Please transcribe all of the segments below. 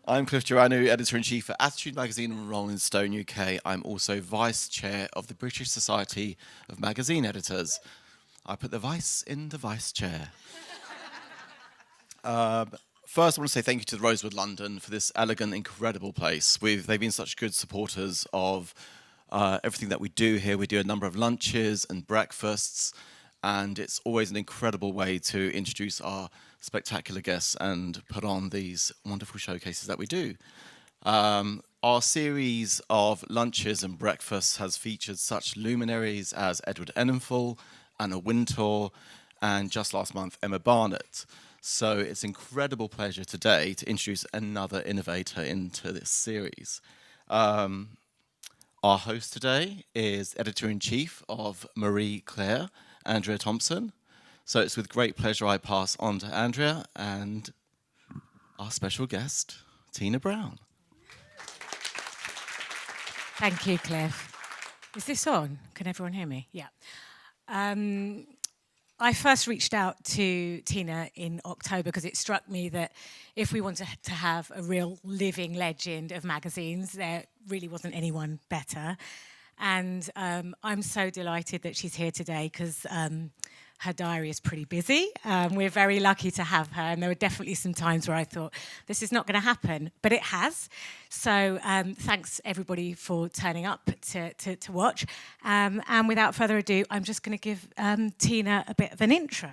I'm Cliff Giranu, Editor-in-Chief at Attitude Magazine and Rolling Stone UK. I'm also Vice Chair of the British Society of Magazine Editors. I put the vice in the Vice Chair. First, I want to say thank you to the Rosewood London for this elegant, incredible place. They've been such good supporters of everything that we do here. We do a number of lunches and breakfasts, and it's always an incredible way to introduce our spectacular guests and put on these wonderful showcases that we do. Our series of lunches and breakfasts has featured such luminaries as Edward Enninful, Anna Wintour, and just last month, Emma Barnett. So it's an incredible pleasure today to introduce another innovator into this series. Our host today is Editor-in-Chief of Marie Claire, Andrea Thompson. So it's with great pleasure I pass on to Andrea and our special guest, Tina Brown. Thank you, Cliff. Is this on? Can everyone hear me? Yeah. I first reached out to Tina in October because it struck me that if we wanted to have a real living legend of magazines, there really wasn't anyone better. And I'm so delighted that she's here today because her diary is pretty busy. We're very lucky to have her, and there were definitely some times where I thought, this is not going to happen, but it has. So thanks, everybody, for turning up to watch. And without further ado, I'm just going to give Tina a bit of an intro.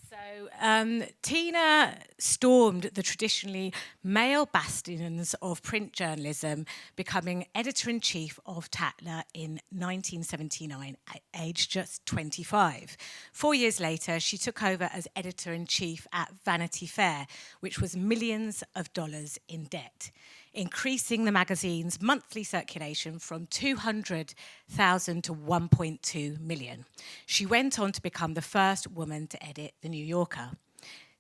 So Tina stormed the traditionally male bastions of print journalism, becoming editor-in-chief of Tatler in 1979, at age just 25. 4 years later, she took over as editor-in-chief at Vanity Fair, which was millions of dollars in debt, increasing the magazine's monthly circulation from 200,000 to 1.2 million. She went on to become the first woman to edit The New Yorker.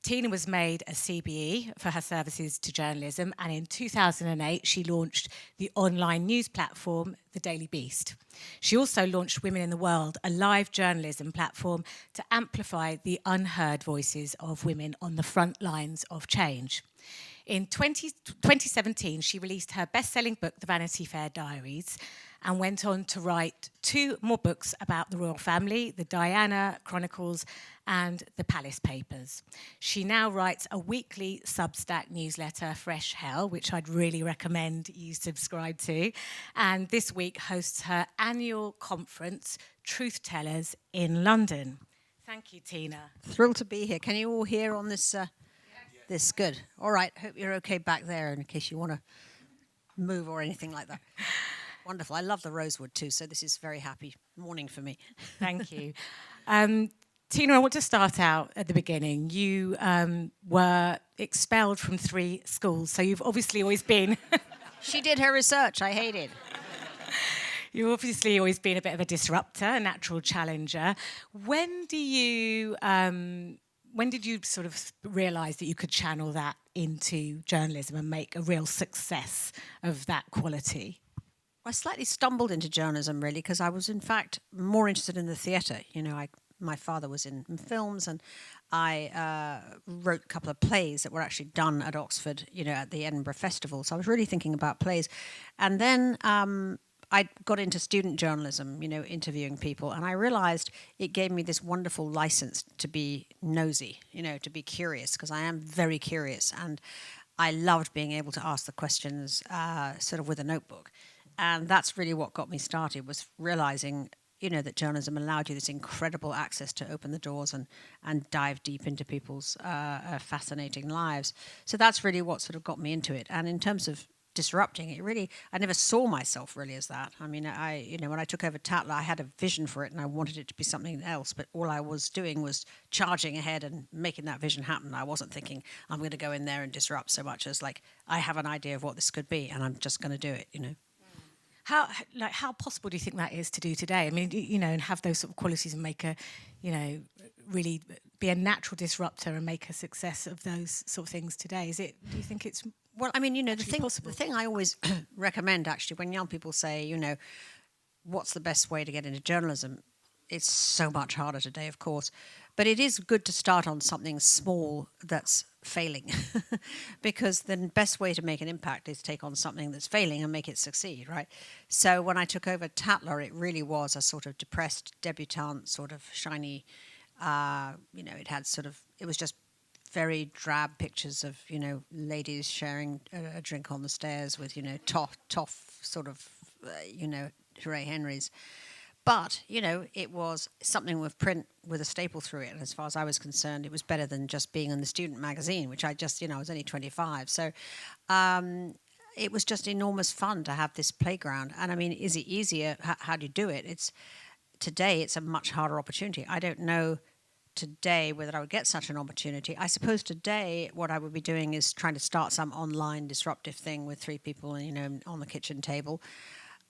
Tina was made a CBE for her services to journalism, and in 2008 she launched the online news platform, The Daily Beast. She also launched Women in the World, a live journalism platform to amplify the unheard voices of women on the front lines of change. In 2017, she released her best-selling book, The Vanity Fair Diaries, and went on to write 2 more books about the royal family, the Diana Chronicles and the Palace Papers. She now writes a weekly Substack newsletter, Fresh Hell, which I'd really recommend you subscribe to, and this week hosts her annual conference, Truth Tellers, in London. Thank you, Tina. Thrilled to be here. Can you all hear on this? This good. All right. Hope you're okay back there in case you want to move or anything like that. Wonderful. I love the Rosewood too, so this is very happy morning for me. Thank you. Tina, I want to start out at the beginning. You were expelled from 3 schools, so you've obviously always been... She did her research. I hate it. You've obviously always been a bit of a disruptor, a natural challenger. When did you sort of realise that you could channel that into journalism and make a real success of that quality? I slightly stumbled into journalism, really, because I was, in fact, more interested in the theatre. You know, my father was in films, and I wrote a couple of plays that were actually done at Oxford, you know, at the Edinburgh Festival. So I was really thinking about plays. And then I got into student journalism, you know, interviewing people, and I realized it gave me this wonderful license to be nosy, you know, to be curious, because I am very curious, and I loved being able to ask the questions sort of with a notebook. And that's really what got me started, was realizing, you know, that journalism allowed you this incredible access to open the doors and dive deep into people's fascinating lives. So that's really what sort of got me into it. And in terms of disrupting it, really, I never saw myself really as that. I mean, when I took over Tatler, I had a vision for it and I wanted it to be something else, but all I was doing was charging ahead and making that vision happen. I wasn't thinking I'm going to go in there and disrupt, so much as like, I have an idea of what this could be and I'm just going to do it, you know. How possible do you think that is to do today? I mean, you know, and have those sort of qualities and make a, you know, really be a natural disruptor and make a success of those sort of things today? Do you think it's... Well, I mean, you know, the possible? thing I always recommend, actually, when young people say, you know, what's the best way to get into journalism? It's so much harder today, of course. But it is good to start on something small that's failing, because the best way to make an impact is take on something that's failing and make it succeed, right? So when I took over Tatler, it really was a sort of depressed debutante, sort of shiny, it had sort of, it was just very drab pictures of, ladies sharing a drink on the stairs with, toff sort of, Hooray Henrys. But, it was something with print with a staple through it. And as far as I was concerned, it was better than just being in the student magazine, which I just, I was only 25. So it was just enormous fun to have this playground. And I mean, is it easier? How do you do it? Today, it's a much harder opportunity. I don't know today whether I would get such an opportunity. I suppose today what I would be doing is trying to start some online disruptive thing with 3 people, on the kitchen table.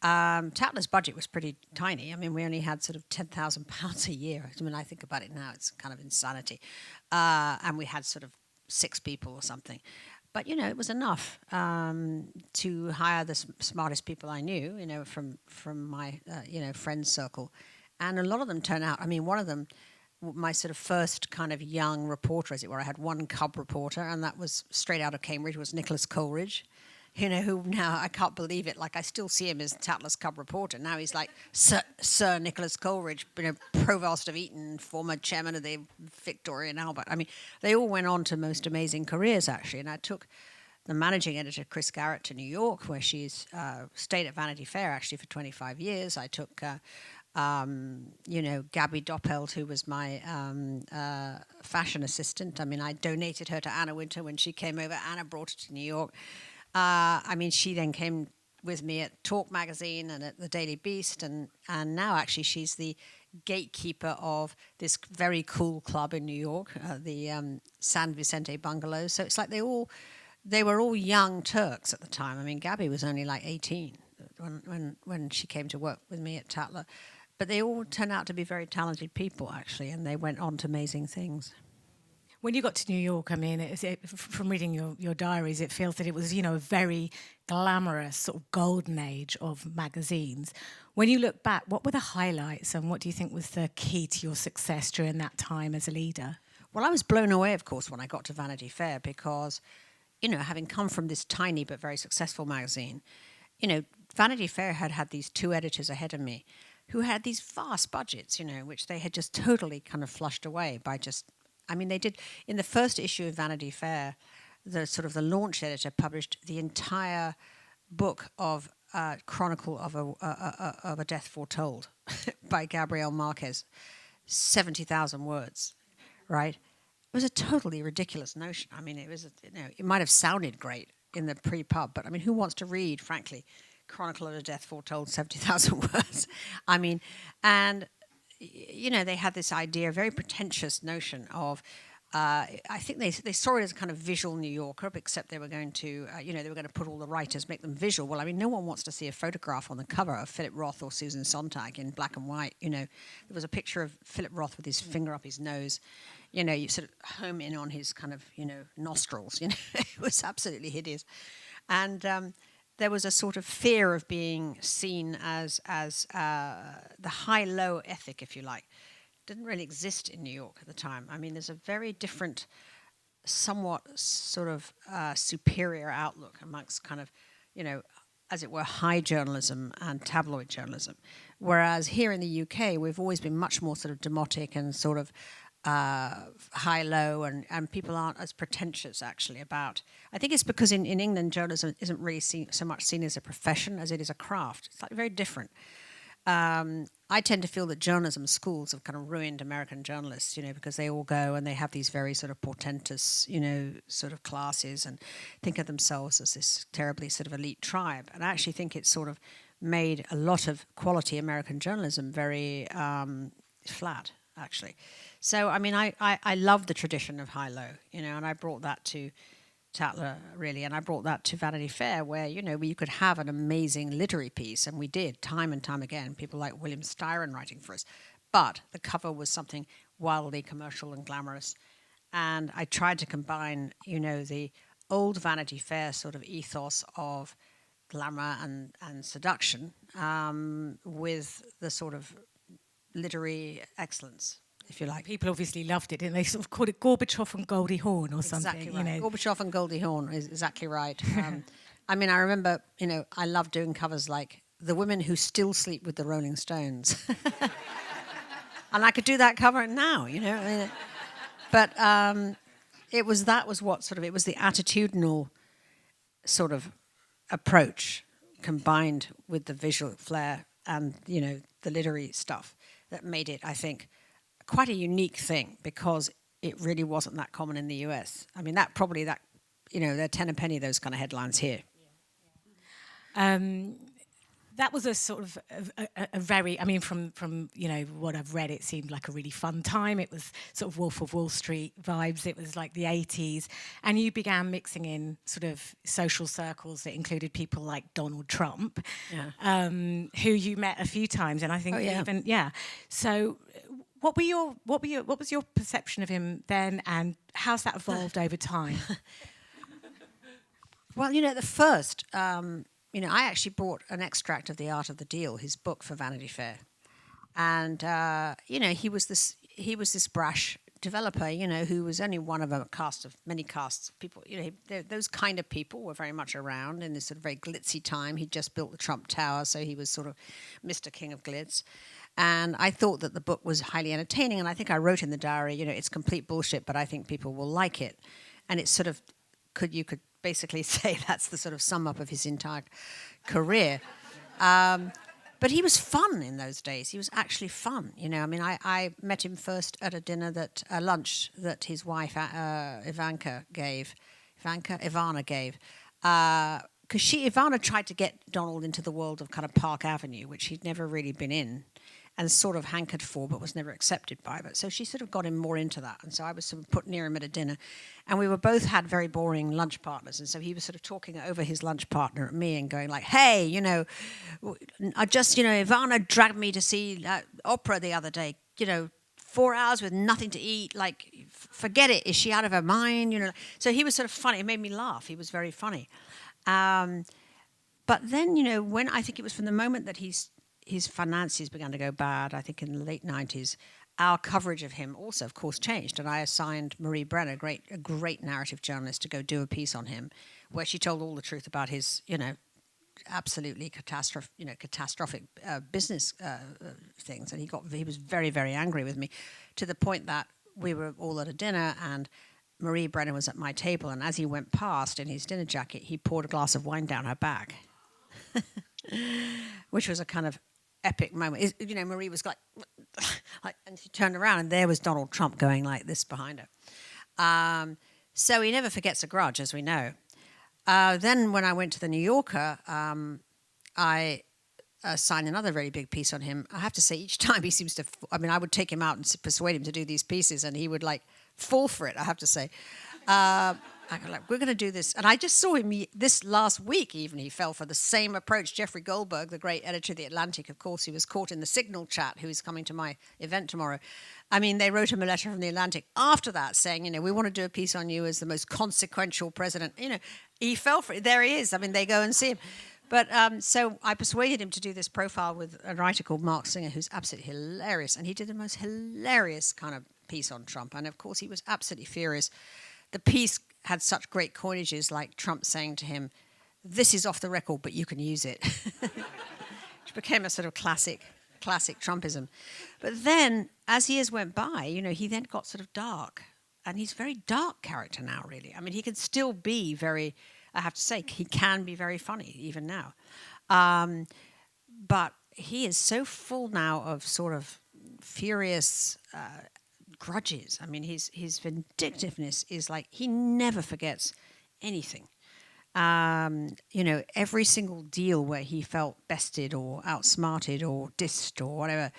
Tatler's budget was pretty tiny. I mean, we only had sort of £10,000 a year. I mean, I think about it now, it's kind of insanity. And we had sort of 6 people or something. But, it was enough to hire the smartest people I knew, from my, friends circle. And a lot of them turned out, I mean, one of them, my sort of first kind of young reporter, as it were, I had one cub reporter, and that was straight out of Cambridge, was Nicholas Coleridge. Who now, I can't believe it, like I still see him as Tatler's cub reporter. Now he's like Sir Nicholas Coleridge, Provost of Eton, former chairman of the Victoria and Albert. I mean, they all went on to most amazing careers, actually. And I took the managing editor, Chris Garrett, to New York, where she's stayed at Vanity Fair, actually, for 25 years. I took, Gabby Doppelt, who was my fashion assistant. I mean, I donated her to Anna Wintour when she came over. Anna brought her to New York. She then came with me at Talk Magazine and at the Daily Beast, and now actually she's the gatekeeper of this very cool club in New York, the San Vicente Bungalows. So it's like they were all young Turks at the time. I mean, Gabby was only like 18 when she came to work with me at Tatler, but they all turned out to be very talented people, actually, and they went on to amazing things. When you got to New York, I mean, from reading your diaries, it feels that it was, a very glamorous sort of golden age of magazines. When you look back, what were the highlights and what do you think was the key to your success during that time as a leader? Well, I was blown away, of course, when I got to Vanity Fair because, having come from this tiny but very successful magazine, Vanity Fair had these 2 editors ahead of me who had these vast budgets, which they had just totally kind of flushed away by they did, in the first issue of Vanity Fair, the launch editor published the entire book of Chronicle of a Death Foretold by Gabriel Marquez, 70,000 words, right? It was a totally ridiculous notion. I mean, it might have sounded great in the pre-pub, but I mean, who wants to read, frankly, Chronicle of a Death Foretold, 70,000 words? I mean, and they had this idea, a very pretentious notion of, I think they saw it as a kind of visual New Yorker, except they were going to, they were going to put all the writers, make them visual. Well, I mean, no one wants to see a photograph on the cover of Philip Roth or Susan Sontag in black and white. There was a picture of Philip Roth with his finger up his nose. You sort of home in on his kind of, nostrils. It was absolutely hideous. And there was a sort of fear of being seen as the high-low ethic, if you like. Didn't really exist in New York at the time. I mean, there's a very different, somewhat sort of superior outlook amongst kind of, as it were, high journalism and tabloid journalism. Whereas here in the UK, we've always been much more sort of demotic and sort of high-low, and people aren't as pretentious, actually, about... I think it's because in England, journalism isn't really so much seen as a profession as it is a craft. It's like very different. I tend to feel that journalism schools have kind of ruined American journalists, because they all go and they have these very sort of portentous, sort of classes and think of themselves as this terribly sort of elite tribe. And I actually think it's sort of made a lot of quality American journalism very flat, actually. So, I mean, I love the tradition of high-low, and I brought that to Tatler, really, and I brought that to Vanity Fair, where, where you could have an amazing literary piece, and we did, time and time again, people like William Styron writing for us, but the cover was something wildly commercial and glamorous, and I tried to combine, the old Vanity Fair sort of ethos of glamour and seduction with the sort of literary excellence. if you like. People obviously loved it, didn't they? Sort of called it Gorbachev and Goldie Hawn or something. Exactly right. You know. Gorbachev and Goldie Hawn is exactly right. I mean, I remember, I love doing covers like The Women Who Still Sleep with the Rolling Stones. And I could do that cover now, I mean, but it was the attitudinal sort of approach combined with the visual flair and, the literary stuff that made it, I think, quite a unique thing, because it really wasn't that common in the US. I mean, they're 10 a penny, those kind of headlines here. That was a sort of a very, I mean, from what I've read, it seemed like a really fun time. It was sort of Wolf of Wall Street vibes. It was like the 80s. And you began mixing in sort of social circles that included people like Donald Trump, who you met a few times. And I think So what was your perception of him then, and how's that evolved over time? Well, at the first, I actually bought an extract of The Art of the Deal, his book, for Vanity Fair, and he was this brash developer, who was only one of a cast of many casts of people. Those kind of people were very much around in this sort of very glitzy time. He'd just built the Trump Tower, so he was sort of Mr. King of Glitz. And I thought that the book was highly entertaining, and I think I wrote in the diary, it's complete bullshit, but I think people will like it. And it's sort of, you could basically say that's the sort of sum up of his entire career. But he was fun in those days. He was actually fun. I mean, I met him first at a lunch that his wife Ivana gave. Because Ivana tried to get Donald into the world of kind of Park Avenue, which he'd never really been in, and sort of hankered for, but was never accepted by. But so she sort of got him more into that. And so I was sort of put near him at a dinner. And we were both had very boring lunch partners. And so he was sort of talking over his lunch partner at me and going like, hey, I just, Ivana dragged me to see opera the other day, 4 hours with nothing to eat. Like, forget it. Is she out of her mind? So he was sort of funny. It made me laugh. He was very funny. But then, when I think it was from the moment that his finances began to go bad, I think in the late 90s, our coverage of him also, of course, changed. And I assigned Marie Brenner, a great narrative journalist, to go do a piece on him, where she told all the truth about his, absolutely catastrophic business things. And he was very, very angry with me, to the point that we were all at a dinner, and Marie Brenner was at my table, and as he went past in his dinner jacket, he poured a glass of wine down her back, which was a kind of epic moment. Marie was like, and she turned around, and there was Donald Trump going like this behind her. So he never forgets a grudge, as we know. Then when I went to the New Yorker, I signed another very big piece on him. I have to say, each time he seems to, I would take him out and persuade him to do these pieces, and he would fall for it, I have to say. I go we're going to do this. And I just saw him this last week even. He fell for the same approach. Jeffrey Goldberg, the great editor of The Atlantic, of course, he was caught in the Signal chat, who is coming to my event tomorrow. They wrote him a letter from The Atlantic after that saying, we want to do a piece on you as the most consequential president. He fell for it. There he is. They go and see him. But so I persuaded him to do this profile with a writer called Mark Singer, who's absolutely hilarious. And he did the most hilarious kind of piece on Trump. And, of course, he was absolutely furious. The piece had such great coinages, like Trump saying to him, this is off the record, but you can use it. Which became a sort of classic Trumpism. But then, as years went by, he then got sort of dark. And he's a very dark character now, really. He can still be very, I have to say, he can be very funny, even now. But he is so full now of sort of furious grudges. His vindictiveness is like, he never forgets anything. Every single deal where he felt bested or outsmarted or dissed or whatever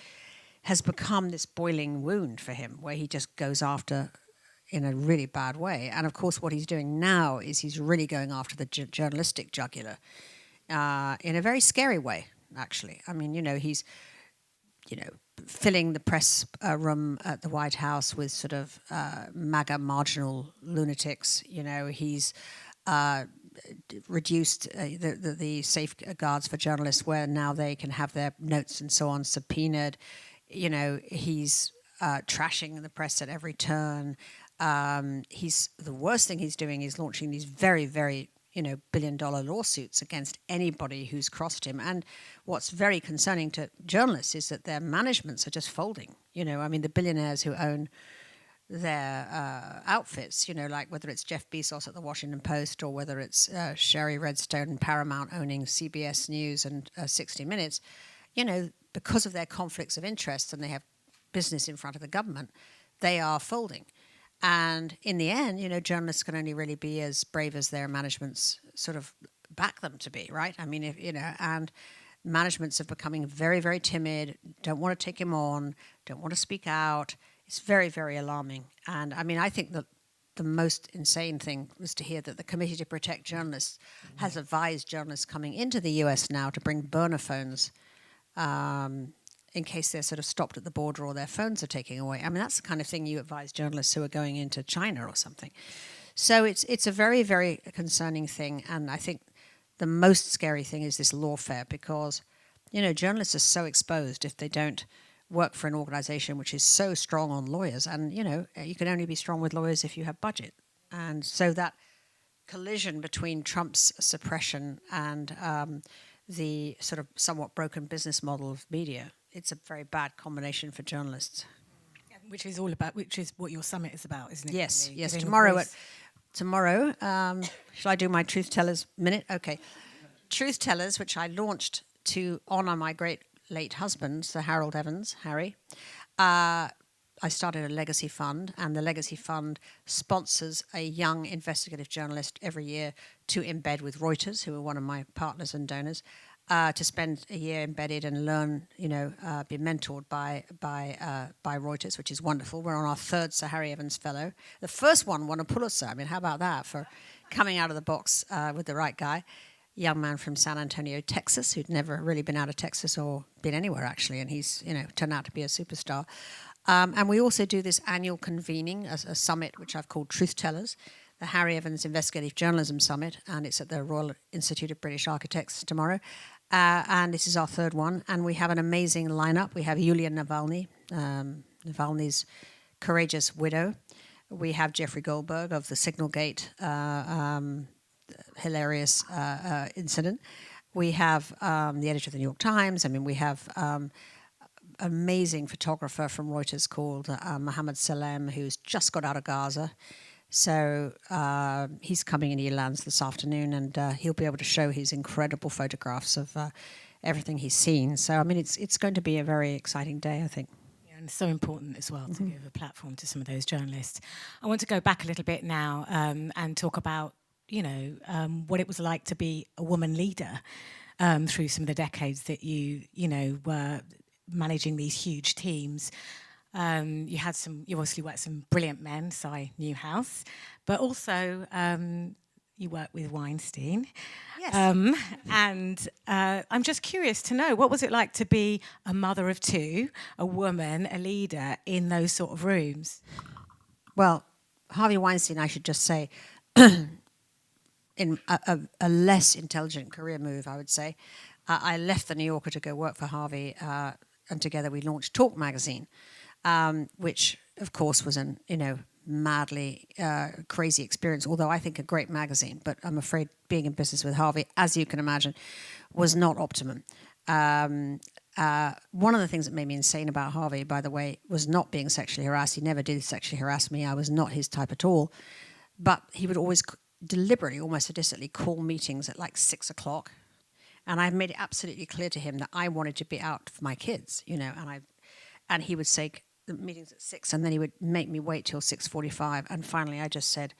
has become this boiling wound for him, where he just goes after in a really bad way. And of course, what he's doing now is he's really going after the journalistic jugular in a very scary way, actually. He's, filling the press room at the White House with sort of MAGA marginal lunatics. He's reduced the safeguards for journalists, where now they can have their notes and so on subpoenaed. He's trashing the press at every turn. The worst thing he's doing is launching these very, very billion-dollar lawsuits against anybody who's crossed him. And what's very concerning to journalists is that their managements are just folding. The billionaires who own their outfits, like whether it's Jeff Bezos at the Washington Post or whether it's Sherry Redstone and Paramount owning CBS News and 60 Minutes, because of their conflicts of interest and they have business in front of the government, they are folding. And in the end, journalists can only really be as brave as their managements sort of back them to be, right? And managements are becoming very, very timid, don't want to take him on, don't want to speak out. It's very, very alarming. And I think that the most insane thing was to hear that the Committee to Protect Journalists has advised journalists coming into the US now to bring burner phones in case they're sort of stopped at the border or their phones are taken away. That's the kind of thing you advise journalists who are going into China or something. So it's a very, very concerning thing. And I think the most scary thing is this lawfare because, journalists are so exposed if they don't work for an organization which is so strong on lawyers. And, you can only be strong with lawyers if you have budget. And so that collision between Trump's suppression and the sort of somewhat broken business model of media, it's a very bad combination for journalists. Which is what your summit is about, isn't it? Yes, really? yes. Tomorrow. Shall I do my Truth Tellers minute? Okay. Truth Tellers, which I launched to honor my great late husband, Sir Harold Evans, Harry. I started a legacy fund, and the legacy fund sponsors a young investigative journalist every year to embed with Reuters, who are one of my partners and donors, to spend a year embedded and learn, be mentored by Reuters, which is wonderful. We're on our third Sir Harry Evans Fellow. The first one won a Pulitzer. How about that for coming out of the box with the right guy? Young man from San Antonio, Texas, who'd never really been out of Texas or been anywhere, actually, and he's, turned out to be a superstar. And we also do this annual convening, a summit, which I've called Truth Tellers, the Harry Evans Investigative Journalism Summit, and it's at the Royal Institute of British Architects tomorrow. And this is our third one, and we have an amazing lineup. We have Yulia Navalny, Navalny's courageous widow. We have Jeffrey Goldberg of the Signalgate hilarious incident. We have the editor of the New York Times. We have amazing photographer from Reuters called Mohammed Salem, who's just got out of Gaza. So he's coming in. He lands this afternoon, and he'll be able to show his incredible photographs of everything he's seen. So it's going to be a very exciting day, I think. Yeah, and it's so important as well to give a platform to some of those journalists. I want to go back a little bit now and talk about what it was like to be a woman leader through some of the decades that you were managing these huge teams. You obviously worked with some brilliant men, Cy Newhouse, but also you worked with Weinstein. Yes. And I'm just curious to know, what was it like to be a mother of two, a woman, a leader in those sort of rooms? Well, Harvey Weinstein, I should just say, in a less intelligent career move, I would say. I left the New Yorker to go work for Harvey, and together we launched Talk magazine, which, of course, was an madly crazy experience, although I think a great magazine. But I'm afraid being in business with Harvey, as you can imagine, was not optimum. One of the things that made me insane about Harvey, by the way, was not being sexually harassed. He never did sexually harass me. I was not his type at all. But he would always deliberately, almost sadistically, call meetings at like 6 o'clock. And I made it absolutely clear to him that I wanted to be out for my kids, and he would say the meeting's at 6, and then he would make me wait till 6:45. And finally I just said,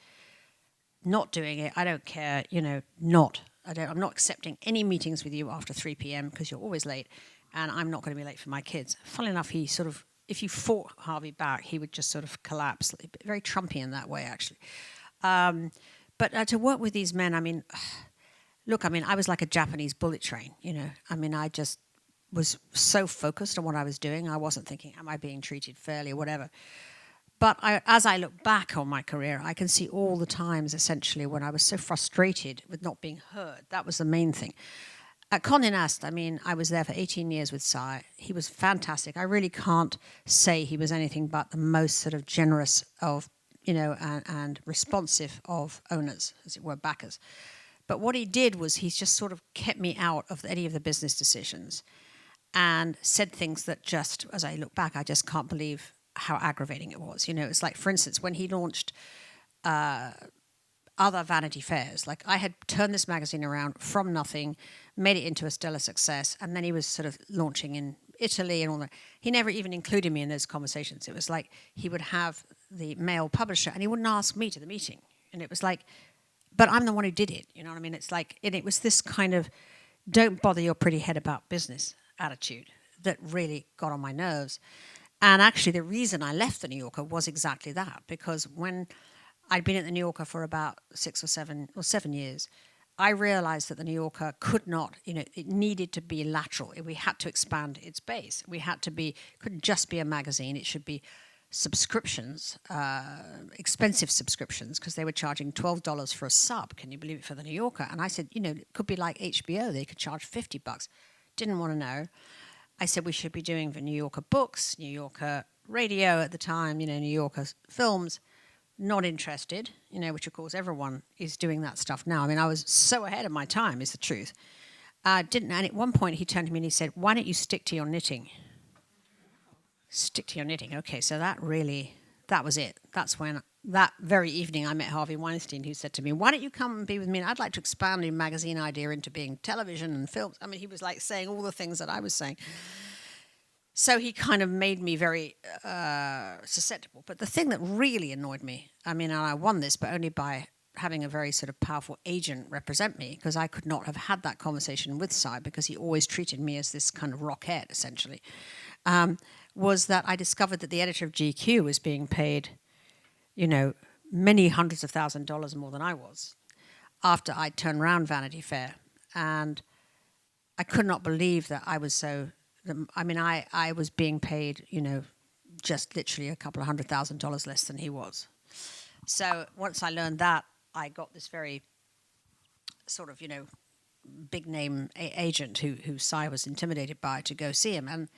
not doing it, I don't care, I'm not accepting any meetings with you after 3 p.m. because you're always late, and I'm not going to be late for my kids. Funnily enough, he sort of, if you fought Harvey back, he would just sort of collapse. Very Trumpian that way, actually. But to work with these men, look, I was like a Japanese bullet train, I just was so focused on what I was doing. I wasn't thinking, am I being treated fairly or whatever. But as I look back on my career, I can see all the times, essentially, when I was so frustrated with not being heard. That was the main thing. At Condé Nast, I mean, I was there for 18 years with Si. He was fantastic. I really can't say he was anything but the most sort of generous of, and responsive of owners, as it were, backers. But what he did was he just sort of kept me out of any of the business decisions and said things that just, as I look back, I just can't believe how aggravating it was. It's like, for instance, when he launched other Vanity Fairs. Like, I had turned this magazine around from nothing, made it into a stellar success, and then he was sort of launching in Italy and all that. He never even included me in those conversations. It was like he would have the male publisher and he wouldn't ask me to the meeting. And it was like, but I'm the one who did it. You know what I mean? It's like, and it was this kind of don't bother your pretty head about business attitude that really got on my nerves. And actually, the reason I left the New Yorker was exactly that, because when I'd been at the New Yorker for about 7 years, I realized that the New Yorker could not, it needed to be lateral. We had to expand its base. Couldn't just be a magazine. It should be subscriptions, expensive subscriptions, because they were charging $12 for a sub. Can you believe it, for the New Yorker? And I said, it could be like HBO. They could charge $50. Didn't want to know. I said we should be doing the New Yorker books, New Yorker radio at the time, New Yorker films. Not interested, which of course everyone is doing that stuff now. I mean, I was so ahead of my time, is the truth. And at one point he turned to me and he said, "Why don't you stick to your knitting?" Stick to your knitting. Okay, so that was it. That's when, that very evening, I met Harvey Weinstein, who said to me, "Why don't you come and be with me? And I'd like to expand your magazine idea into being television and films." I mean, he was like saying all the things that I was saying. So he kind of made me very susceptible. But the thing that really annoyed me, I mean, and I won this, but only by having a very sort of powerful agent represent me, because I could not have had that conversation with Si, because he always treated me as this kind of rockhead, essentially, was that I discovered that the editor of GQ was being paid, many hundreds of $1,000s more than I was, after I'd turned around Vanity Fair. And I could not believe that I was so... I mean, I was being paid, just literally a couple of $100,000 less than he was. So once I learned that, I got this very sort of, big name agent who Si was intimidated by, to go see him. And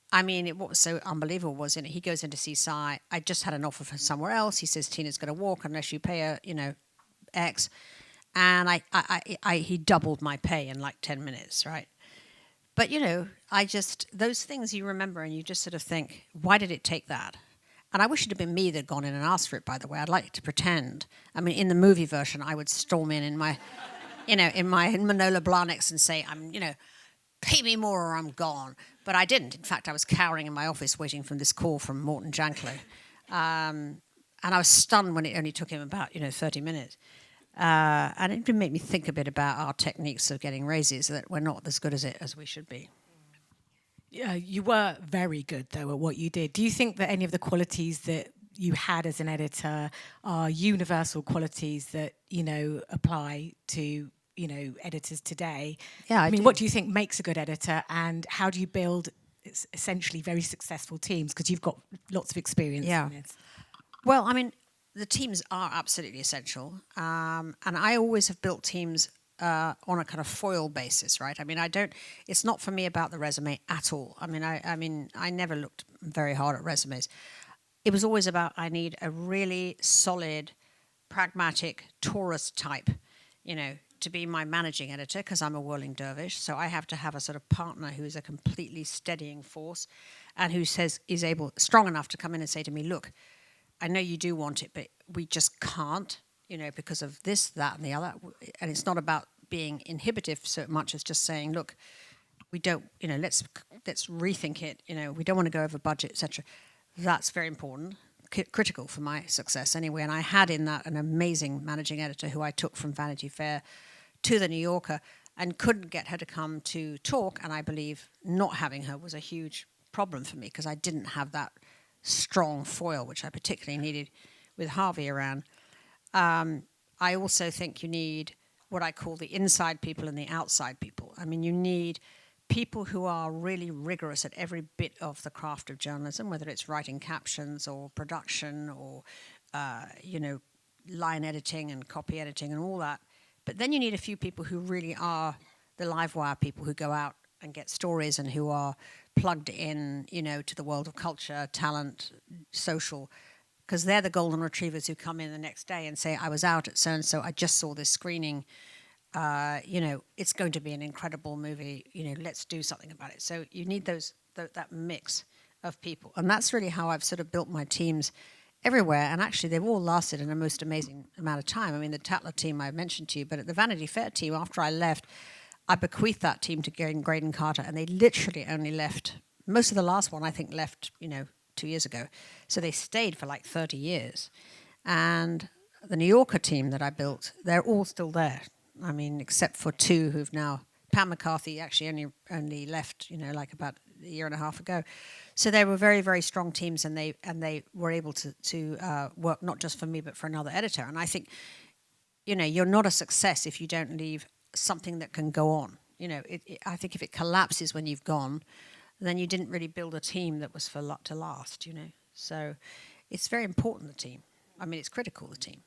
I mean, what was so unbelievable was, he goes in to see Si. I just had an offer from somewhere else. He says, "Tina's going to walk unless you pay her, X." And he doubled my pay in like 10 minutes, right? But, those things you remember and you just sort of think, why did it take that? And I wish it had been me that had gone in and asked for it, by the way. I'd like to pretend. I mean, in the movie version, I would storm in my, in my Manola Blahniks and say, pay me more or I'm gone. But I didn't. In fact, I was cowering in my office waiting for this call from Morton Janklow. And I was stunned when it only took him about, 30 minutes. And it did make me think a bit about our techniques of getting raises, that we're not as good as we should be. Yeah, you were very good, though, at what you did. Do you think that any of the qualities that you had as an editor are universal qualities that, apply to, editors today? Yeah, I mean, do. what do you think makes a good editor, and how do you build essentially very successful teams? Because you've got lots of experience in this. Well, I mean, the teams are absolutely essential. And I always have built teams on a kind of foil basis, right? I mean, it's not for me about the resume at all. I mean, I never looked very hard at resumes. It was always about, I need a really solid, pragmatic Taurus type, to be my managing editor, because I'm a whirling dervish. So I have to have a sort of partner who is a completely steadying force and who is strong enough to come in and say to me, "Look, I know you do want it, but we just can't, because of this, that, and the other." And it's not about being inhibitive so much as just saying, "Look, we don't, let's rethink it. We don't want to go over budget, etc." That's very important, critical for my success anyway. And I had in that an amazing managing editor who I took from Vanity Fair to the New Yorker and couldn't get her to come to talk. And I believe not having her was a huge problem for me, because I didn't have that strong foil, which I particularly needed with Harvey around. I also think you need what I call the inside people and the outside people. I mean, you need people who are really rigorous at every bit of the craft of journalism, whether it's writing captions or production or, line editing and copy editing and all that. But then you need a few people who really are the Livewire people who go out and get stories and who are plugged in, to the world of culture, talent, social, because they're the golden retrievers who come in the next day and say, I was out at so-and-so, I just saw this screening, it's going to be an incredible movie, let's do something about it. So you need that mix of people. And that's really how I've sort of built my teams everywhere. And actually, they've all lasted in a most amazing amount of time. I mean, the Tatler team I mentioned to you, but at the Vanity Fair team, after I left, I bequeathed that team to Graydon Carter, and they literally only left. Most of the last one, I think, left, 2 years ago. So they stayed for like 30 years. And the New Yorker team that I built, they're all still there. I mean, except for two who've now, Pam McCarthy actually only left, like about a year and a half ago. So they were very, very strong teams, and they were able to work not just for me, but for another editor. And I think, you're not a success if you don't leave something that can go on. I think if it collapses when you've gone, then you didn't really build a team that was to last, So it's very important, the team. I mean, it's critical, the team.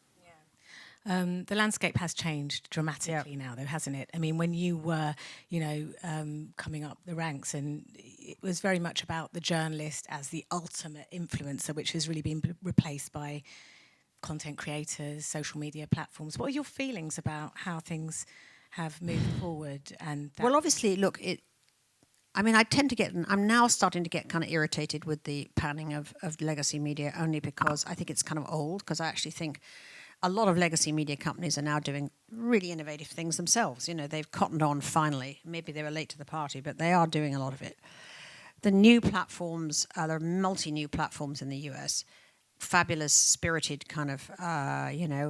The landscape has changed dramatically now, though, hasn't it? I mean, when you were, coming up the ranks, and it was very much about the journalist as the ultimate influencer, which has really been replaced by content creators, social media platforms. What are your feelings about how things have moved forward? And well, obviously, look, I'm now starting to get kind of irritated with the panning of legacy media, only because I think it's kind of old, because I actually think a lot of legacy media companies are now doing really innovative things themselves. They've cottoned on finally. Maybe they were late to the party, but they are doing a lot of it. The new platforms, there are multi-new platforms in the US, fabulous, spirited kind of,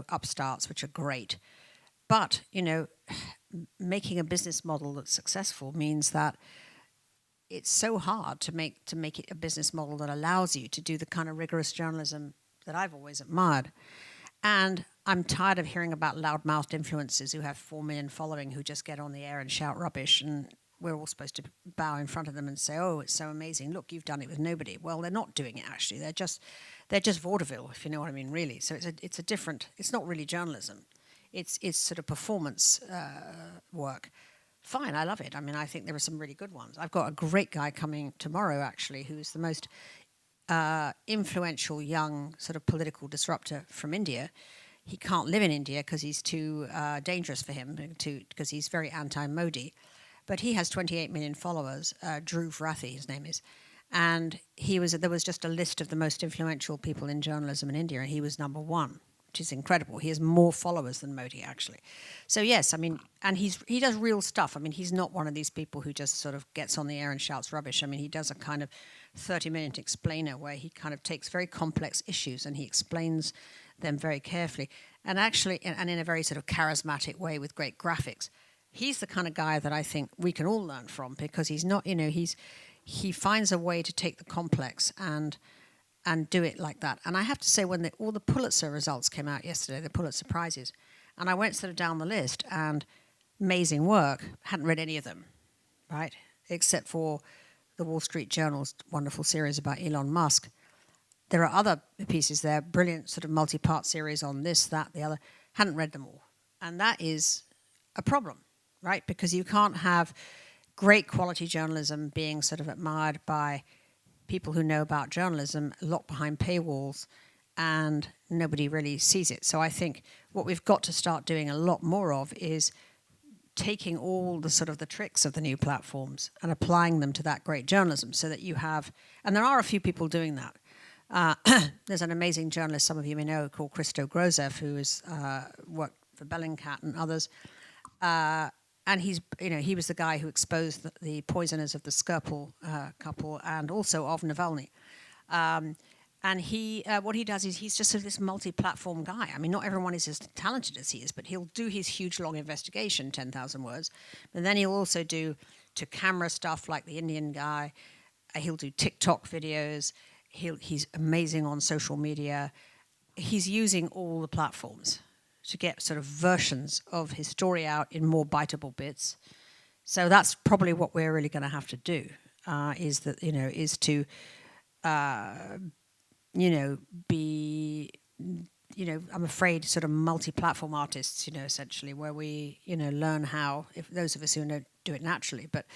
upstarts, which are great. But, making a business model that's successful means that it's so hard to make it a business model that allows you to do the kind of rigorous journalism that I've always admired. And I'm tired of hearing about loudmouthed influencers who have 4 million following who just get on the air and shout rubbish, and we're all supposed to bow in front of them and say, oh, it's so amazing. Look, you've done it with nobody. Well, they're not doing it, actually. They're just vaudeville, if you know what I mean, really. So it's not really journalism. It's sort of performance work. Fine, I love it. I mean, I think there are some really good ones. I've got a great guy coming tomorrow, actually, who's the most influential young sort of political disruptor from India. He can't live in India because he's too dangerous for him, because he's very anti-Modi. But he has 28 million followers. Dhruv Rathi, his name is. And there was just a list of the most influential people in journalism in India, and he was number one, which is incredible. He has more followers than Modi, actually. So yes, I mean, and he does real stuff. I mean, he's not one of these people who just sort of gets on the air and shouts rubbish. I mean, he does a kind of 30-minute explainer where he kind of takes very complex issues and he explains them very carefully, and actually, and in a very sort of charismatic way with great graphics. He's the kind of guy that I think we can all learn from, because he's not, he finds a way to take the complex and do it like that. And I have to say, when all the Pulitzer results came out yesterday, the Pulitzer Prizes, and I went sort of down the list, and amazing work, hadn't read any of them, right, except for the Wall Street Journal's wonderful series about Elon Musk. There are other pieces there, brilliant sort of multi-part series on this, that, the other. Hadn't read them all. And that is a problem, right? Because you can't have great quality journalism being sort of admired by people who know about journalism, locked behind paywalls, and nobody really sees it. So I think what we've got to start doing a lot more of is taking all the sort of the tricks of the new platforms and applying them to that great journalism, so that you have, and there are a few people doing that. There's an amazing journalist, some of you may know, called Christo Grozev, who has worked for Bellingcat and others. And he was the guy who exposed the poisoners of the Skripal couple, and also of Navalny. And what he does is he's just sort of this multi-platform guy. I mean, not everyone is as talented as he is, but he'll do his huge long investigation, 10,000 words. But then he'll also do to-camera stuff like the Indian guy. He'll do TikTok videos. He's amazing on social media. He's using all the platforms to get sort of versions of his story out in more biteable bits. So that's probably what we're really going to have to do, is to be I'm afraid, sort of multi-platform artists, essentially, where we, learn how, if those of us who don't do it naturally, but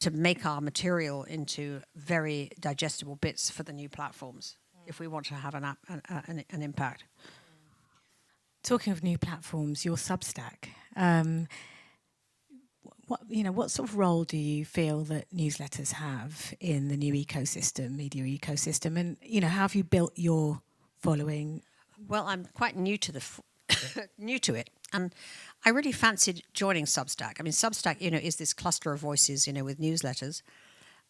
to make our material into very digestible bits for the new platforms, if we want to have an impact. Talking of new platforms, your Substack. What sort of role do you feel that newsletters have in the new media ecosystem, and how have you built your following? Well, I'm quite new to new to it, and I really fancied joining Substack. I mean, Substack, is this cluster of voices, with newsletters.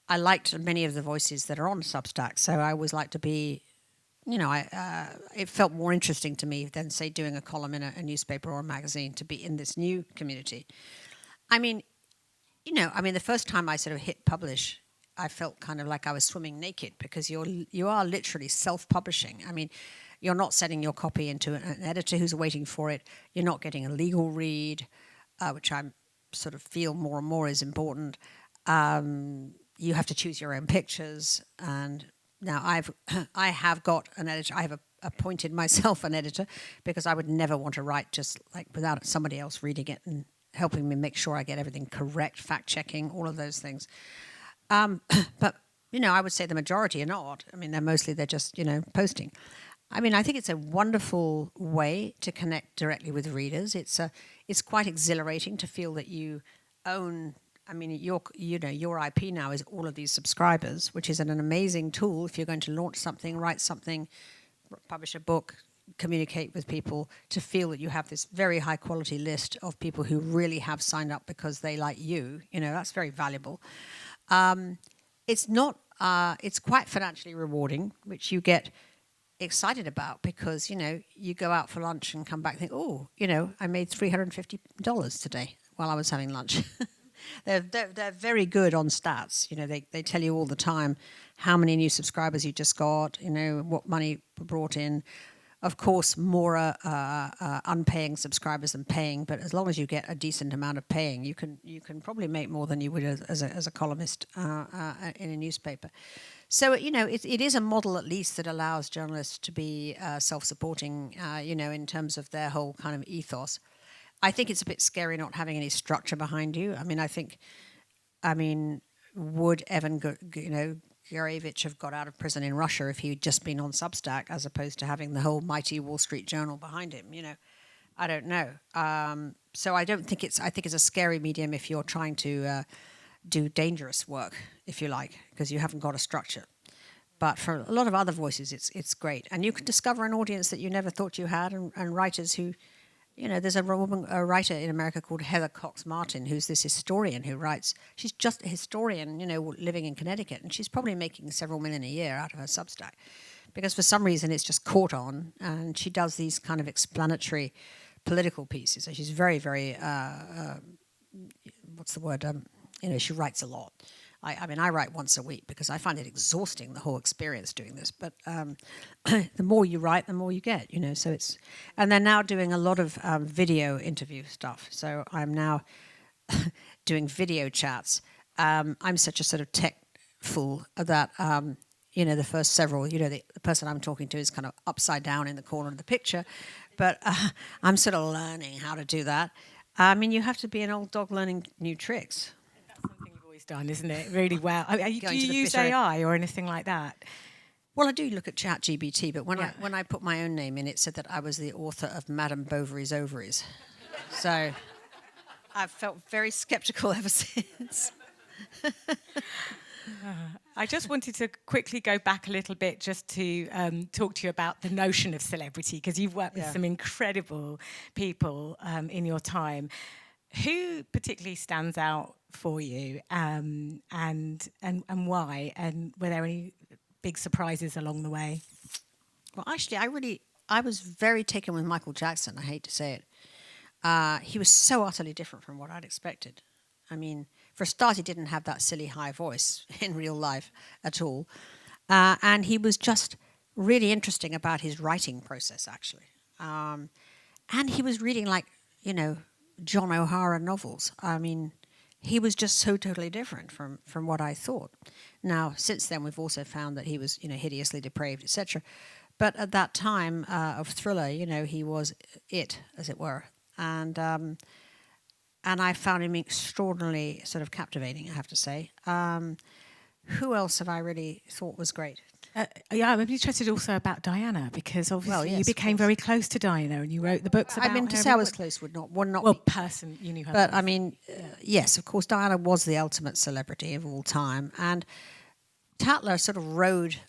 I liked many of the voices that are on Substack, so I always like to be, it felt more interesting to me than, say, doing a column in a newspaper or a magazine, to be in this new community. I mean, the first time I sort of hit publish, I felt kind of like I was swimming naked, because you are literally self-publishing. I mean, you're not sending your copy into an editor who's waiting for it. You're not getting a legal read, which I sort of feel more and more is important. You have to choose your own pictures. And now I have got an editor. I have appointed myself an editor, because I would never want to write just like without somebody else reading it and helping me make sure I get everything correct, fact-checking, all of those things. But, I would say the majority are not. I mean, they're just, posting. I mean, I think it's a wonderful way to connect directly with readers. It's quite exhilarating to feel that you own. I mean, your IP now is all of these subscribers, which is an amazing tool if you're going to launch something, write something, publish a book, communicate with people, to feel that you have this very high quality list of people who really have signed up because they like you. That's very valuable. It's quite financially rewarding, which you get excited about, because you go out for lunch and come back and think, oh, I made $350 today while I was having lunch. They're very good on stats. They tell you all the time how many new subscribers you just got, what money brought in. Of course, more unpaying subscribers than paying, but as long as you get a decent amount of paying, you can probably make more than you would as a columnist in a newspaper. So it is a model, at least, that allows journalists to be self-supporting, in terms of their whole kind of ethos. I think it's a bit scary not having any structure behind you. I mean, would Evan, Gurevich have got out of prison in Russia if he'd just been on Substack, as opposed to having the whole mighty Wall Street Journal behind him? I don't know. So I think it's a scary medium if you're trying to do dangerous work, if you like, because you haven't got a structure. But for a lot of other voices, it's great, and you can discover an audience that you never thought you had, and writers who. There's a writer in America called Heather Cox Martin, who's this historian who writes. She's just a historian, living in Connecticut, and she's probably making several million a year out of her Substack, because for some reason it's just caught on, and she does these kind of explanatory political pieces. So she's very, very, what's the word? She writes a lot. I write once a week because I find it exhausting, the whole experience doing this. But the more you write, the more you get, So it's, and they're now doing a lot of video interview stuff. So I'm now doing video chats. I'm such a sort of tech fool that the first several, the person I'm talking to is kind of upside down in the corner of the picture, but I'm sort of learning how to do that. I mean, you have to be an old dog learning new tricks. Done, isn't it? Really well. Do you use AI or anything like that? Well, I do look at ChatGPT, but when I put my own name in, it said that I was the author of Madame Bovary's Ovaries. So I've felt very skeptical ever since. I just wanted to quickly go back a little bit just to talk to you about the notion of celebrity, because you've worked with some incredible people in your time. Who particularly stands out for you, and why? And were there any big surprises along the way? Well, actually, I was very taken with Michael Jackson. I hate to say it. He was so utterly different from what I'd expected. I mean, for a start, he didn't have that silly high voice in real life at all. And he was just really interesting about his writing process, actually. And he was reading, John O'Hara novels. I mean, he was just so totally different from what I thought. Now, since then, we've also found that he was, hideously depraved, etc. But at that time of Thriller, he was it, as it were. And I found him extraordinarily sort of captivating, I have to say. Who else have I really thought was great? Yeah, I'm interested also about Diana, because obviously yes, you of became course. very close to Diana and you wrote the books about I mean, to her. say I was close would not Well, be. person, you knew her. But I person. mean, yes, of course, Diana was the ultimate celebrity of all time, and Tatler sort of rode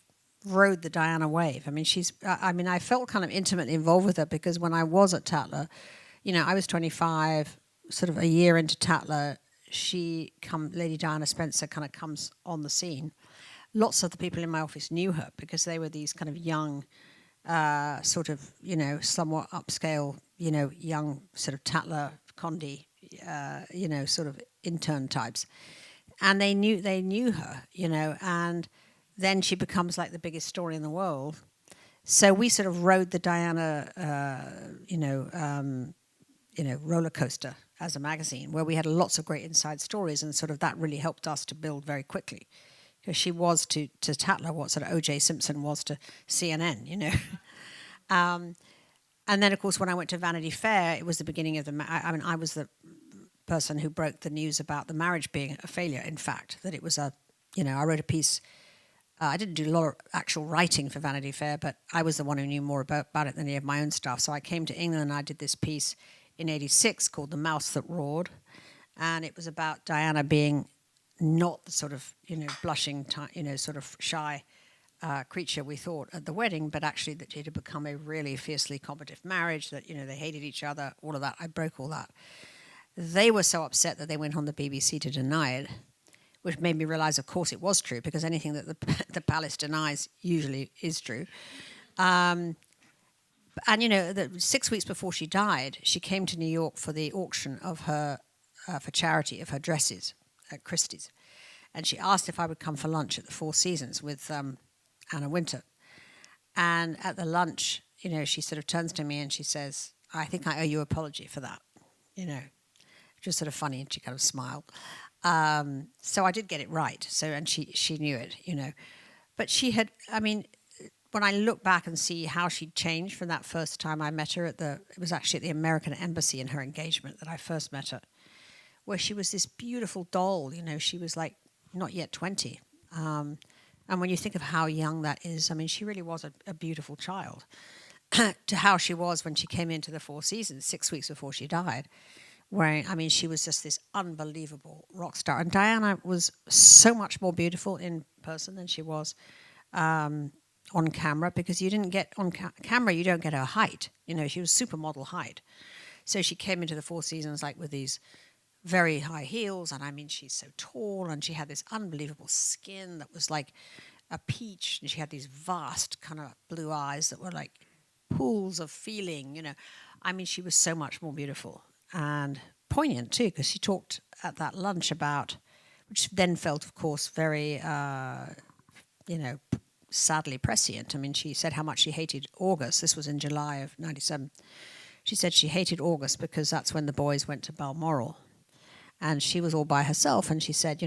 the Diana wave. I mean, I felt kind of intimately involved with her because when I was at Tatler, I was 25, sort of a year into Tatler. Lady Diana Spencer kind of comes on the scene. Lots of the people in my office knew her because they were these kind of young, sort of, somewhat upscale, young sort of Tatler, Condi, sort of intern types. And they knew her, and then she becomes like the biggest story in the world. So we sort of rode the Diana, roller coaster as a magazine, where we had lots of great inside stories, and sort of that really helped us to build very quickly, because she was to Tatler what sort of O.J. Simpson was to CNN, And then, of course, when I went to Vanity Fair, it was the beginning of I was the person who broke the news about the marriage being a failure. In fact, that it was I wrote a piece. I didn't do a lot of actual writing for Vanity Fair, but I was the one who knew more about it than any of my own staff. So I came to England and I did this piece in '86 called "The Mouse That Roared," and it was about Diana being not the sort of blushing, sort of shy creature we thought at the wedding, but actually that it had become a really fiercely combative marriage, that they hated each other, all of that. I broke all that. They were so upset that they went on the BBC to deny it, which made me realize, of course, it was true, because anything that the palace denies usually is true. And 6 weeks before she died, she came to New York for the auction of her, for charity, of her dresses at Christie's. And she asked if I would come for lunch at the Four Seasons with Anna Wintour. And at the lunch, she sort of turns to me and she says, "I think I owe you an apology for that," just sort of funny, and she kind of smiled. So I did get it right. And she knew it, But she had, when I look back and see how she'd changed from that first time I met her it was actually at the American Embassy in her engagement that I first met her, where she was this beautiful doll, she was like not yet 20. And when you think of how young that is, she really was a beautiful child to how she was when she came into the Four Seasons 6 weeks before she died. Wearing, she was just this unbelievable rock star. And Diana was so much more beautiful in person than she was on camera, because you didn't get on camera, you don't get her height. She was supermodel height. So she came into the Four Seasons like with these very high heels, and she's so tall, and she had this unbelievable skin that was like a peach, and she had these vast kind of blue eyes that were like pools of feeling. She was so much more beautiful. And poignant too, because she talked at that lunch about, which then felt, of course, very, sadly prescient. She said how much she hated August. This was in July of '97. She said she hated August because that's when the boys went to Balmoral, and she was all by herself. And she said,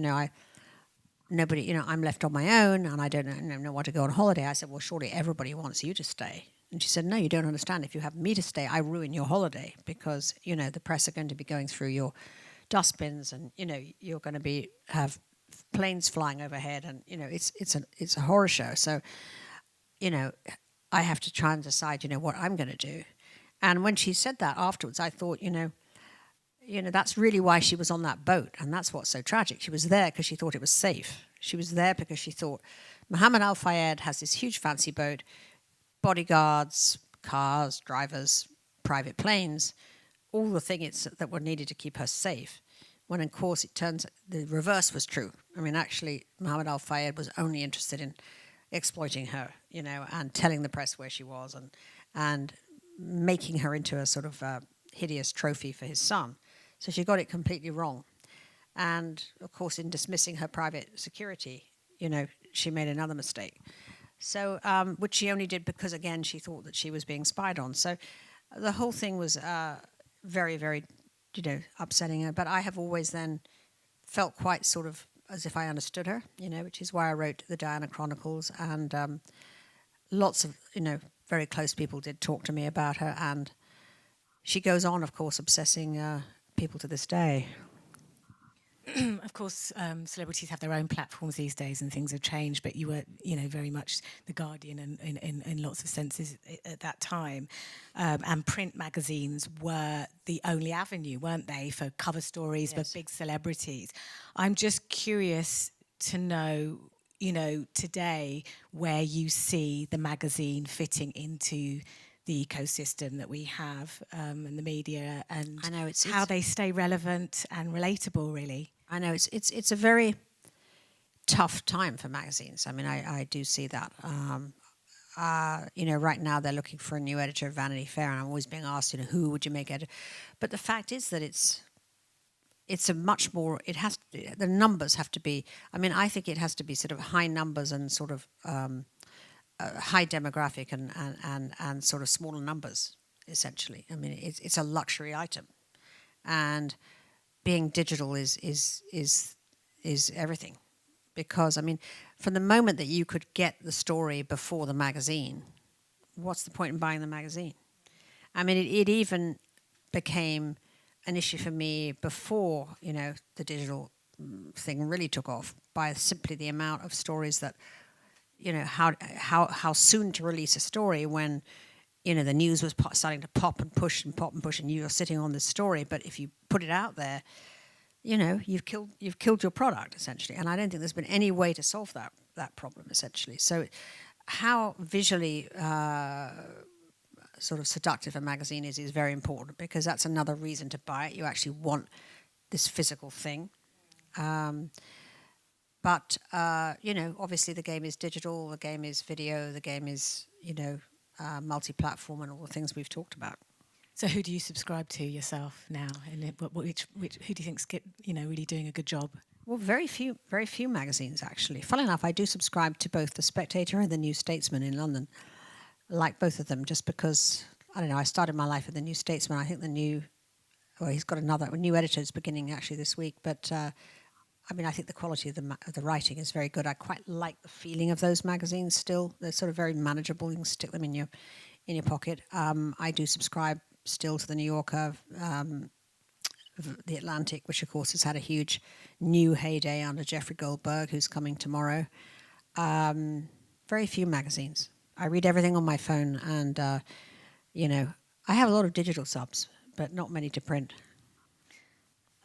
nobody, I'm left on my own, and I don't know where to go on holiday. I said, well, surely everybody wants you to stay. And she said, no, you don't understand. If you have me to stay, I ruin your holiday, because, the press are going to be going through your dustbins, and, you're going to have planes flying overhead, and, it's a horror show. So, I have to try and decide, what I'm going to do. And when she said that afterwards, I thought, that's really why she was on that boat. And that's what's so tragic. She was there because she thought it was safe. She was there because she thought Mohammed Al Fayed has this huge fancy boat, bodyguards, cars, drivers, private planes, all the things that were needed to keep her safe. When, of course, it turns the reverse was true. Actually, Mohammed Al Fayed was only interested in exploiting her, and telling the press where she was, and making her into a sort of hideous trophy for his son. So she got it completely wrong. And, of course, in dismissing her private security, she made another mistake. So, which she only did because, again, she thought that she was being spied on. So the whole thing was very, very, upsetting her. But I have always then felt quite sort of as if I understood her, which is why I wrote the Diana Chronicles. And lots of, very close people did talk to me about her, and she goes on, of course, obsessing people to this day. Of course, celebrities have their own platforms these days, and things have changed. But you were, very much the guardian in lots of senses at that time. And print magazines were the only avenue, weren't they, for cover stories for big celebrities? I'm just curious to know, today where you see the magazine fitting into the ecosystem that we have, and the media, and I know how they stay relevant and relatable, really. I know it's a very tough time for magazines. I mean, I do see that. Right now they're looking for a new editor of Vanity Fair, and I'm always being asked, who would you make editor? But the fact is that it's a much more. The numbers have to be. I mean, I think it has to be sort of high numbers and sort of high demographic and sort of smaller numbers, essentially. I mean, it's a luxury item, and being digital is everything, because I mean, from the moment that you could get the story before the magazine, what's the point in buying the magazine? I mean, it even became an issue for me before the digital thing really took off, by simply the amount of stories that how soon to release a story when the news was starting to pop and push and pop and push, and you're sitting on this story. But if you put it out there, you've killed your product, essentially. And I don't think there's been any way to solve that problem, essentially. So how visually sort of seductive a magazine is very important, because that's another reason to buy it. You actually want this physical thing. But obviously the game is digital, the game is video, the game is multi-platform, and all the things we've talked about. So who do you subscribe to yourself now, and which who do you think's really doing a good job? Well, very few magazines, actually. Funnily enough, I do subscribe to both The Spectator and The New Statesman in London. I like both of them, just because I don't know. I started my life at The New Statesman. I think he's got a new editor is beginning actually this week, but. I mean, I think the quality of the writing is very good. I quite like the feeling of those magazines still. They're sort of very manageable. You can stick them in your pocket. I do subscribe still to the New Yorker, the Atlantic, which of course has had a huge new heyday under Jeffrey Goldberg, who's coming tomorrow. Very few magazines. I read everything on my phone, and I have a lot of digital subs, but not many to print.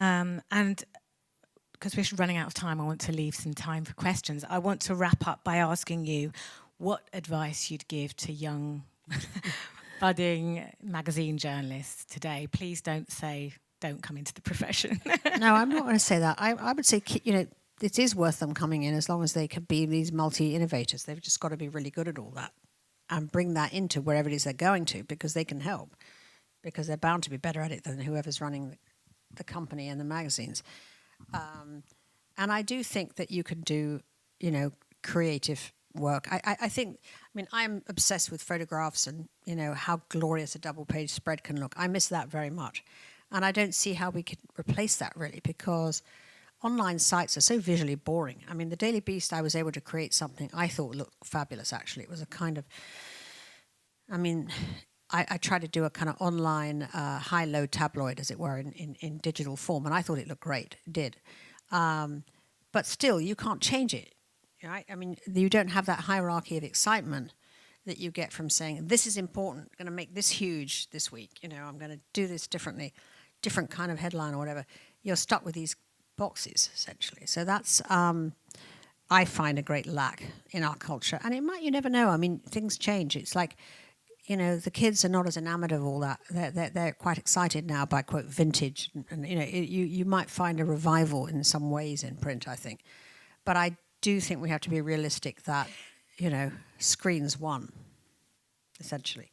And because we're running out of time, I want to leave some time for questions. I want to wrap up by asking you what advice you'd give to young, budding magazine journalists today. Please don't come into the profession. No, I'm not going to say that. I would say, it is worth them coming in, as long as they can be these multi-innovators. They've just got to be really good at all that and bring that into wherever it is they're going to, because they can help, because they're bound to be better at it than whoever's running the company and the magazines. And I do think that you can do, creative work. I think, I'm obsessed with photographs and, how glorious a double-page spread can look. I miss that very much. And I don't see how we could replace that, really, because online sites are so visually boring. I mean, the Daily Beast, I was able to create something I thought looked fabulous, actually. It was a kind of, I tried to do a kind of online high-low tabloid, as it were, in digital form, and I thought it looked great. It did. But still, you can't change it, right? I mean, you don't have that hierarchy of excitement that you get from saying, this is important, I'm going to make this huge this week, I'm going to do this differently, different kind of headline or whatever. You're stuck with these boxes, essentially. So that's, I find, a great lack in our culture. And you never know. I mean, things change. It's like, the kids are not as enamored of all that. They're quite excited now by, quote, vintage. And you might find a revival in some ways in print, I think. But I do think we have to be realistic that, screens won, essentially.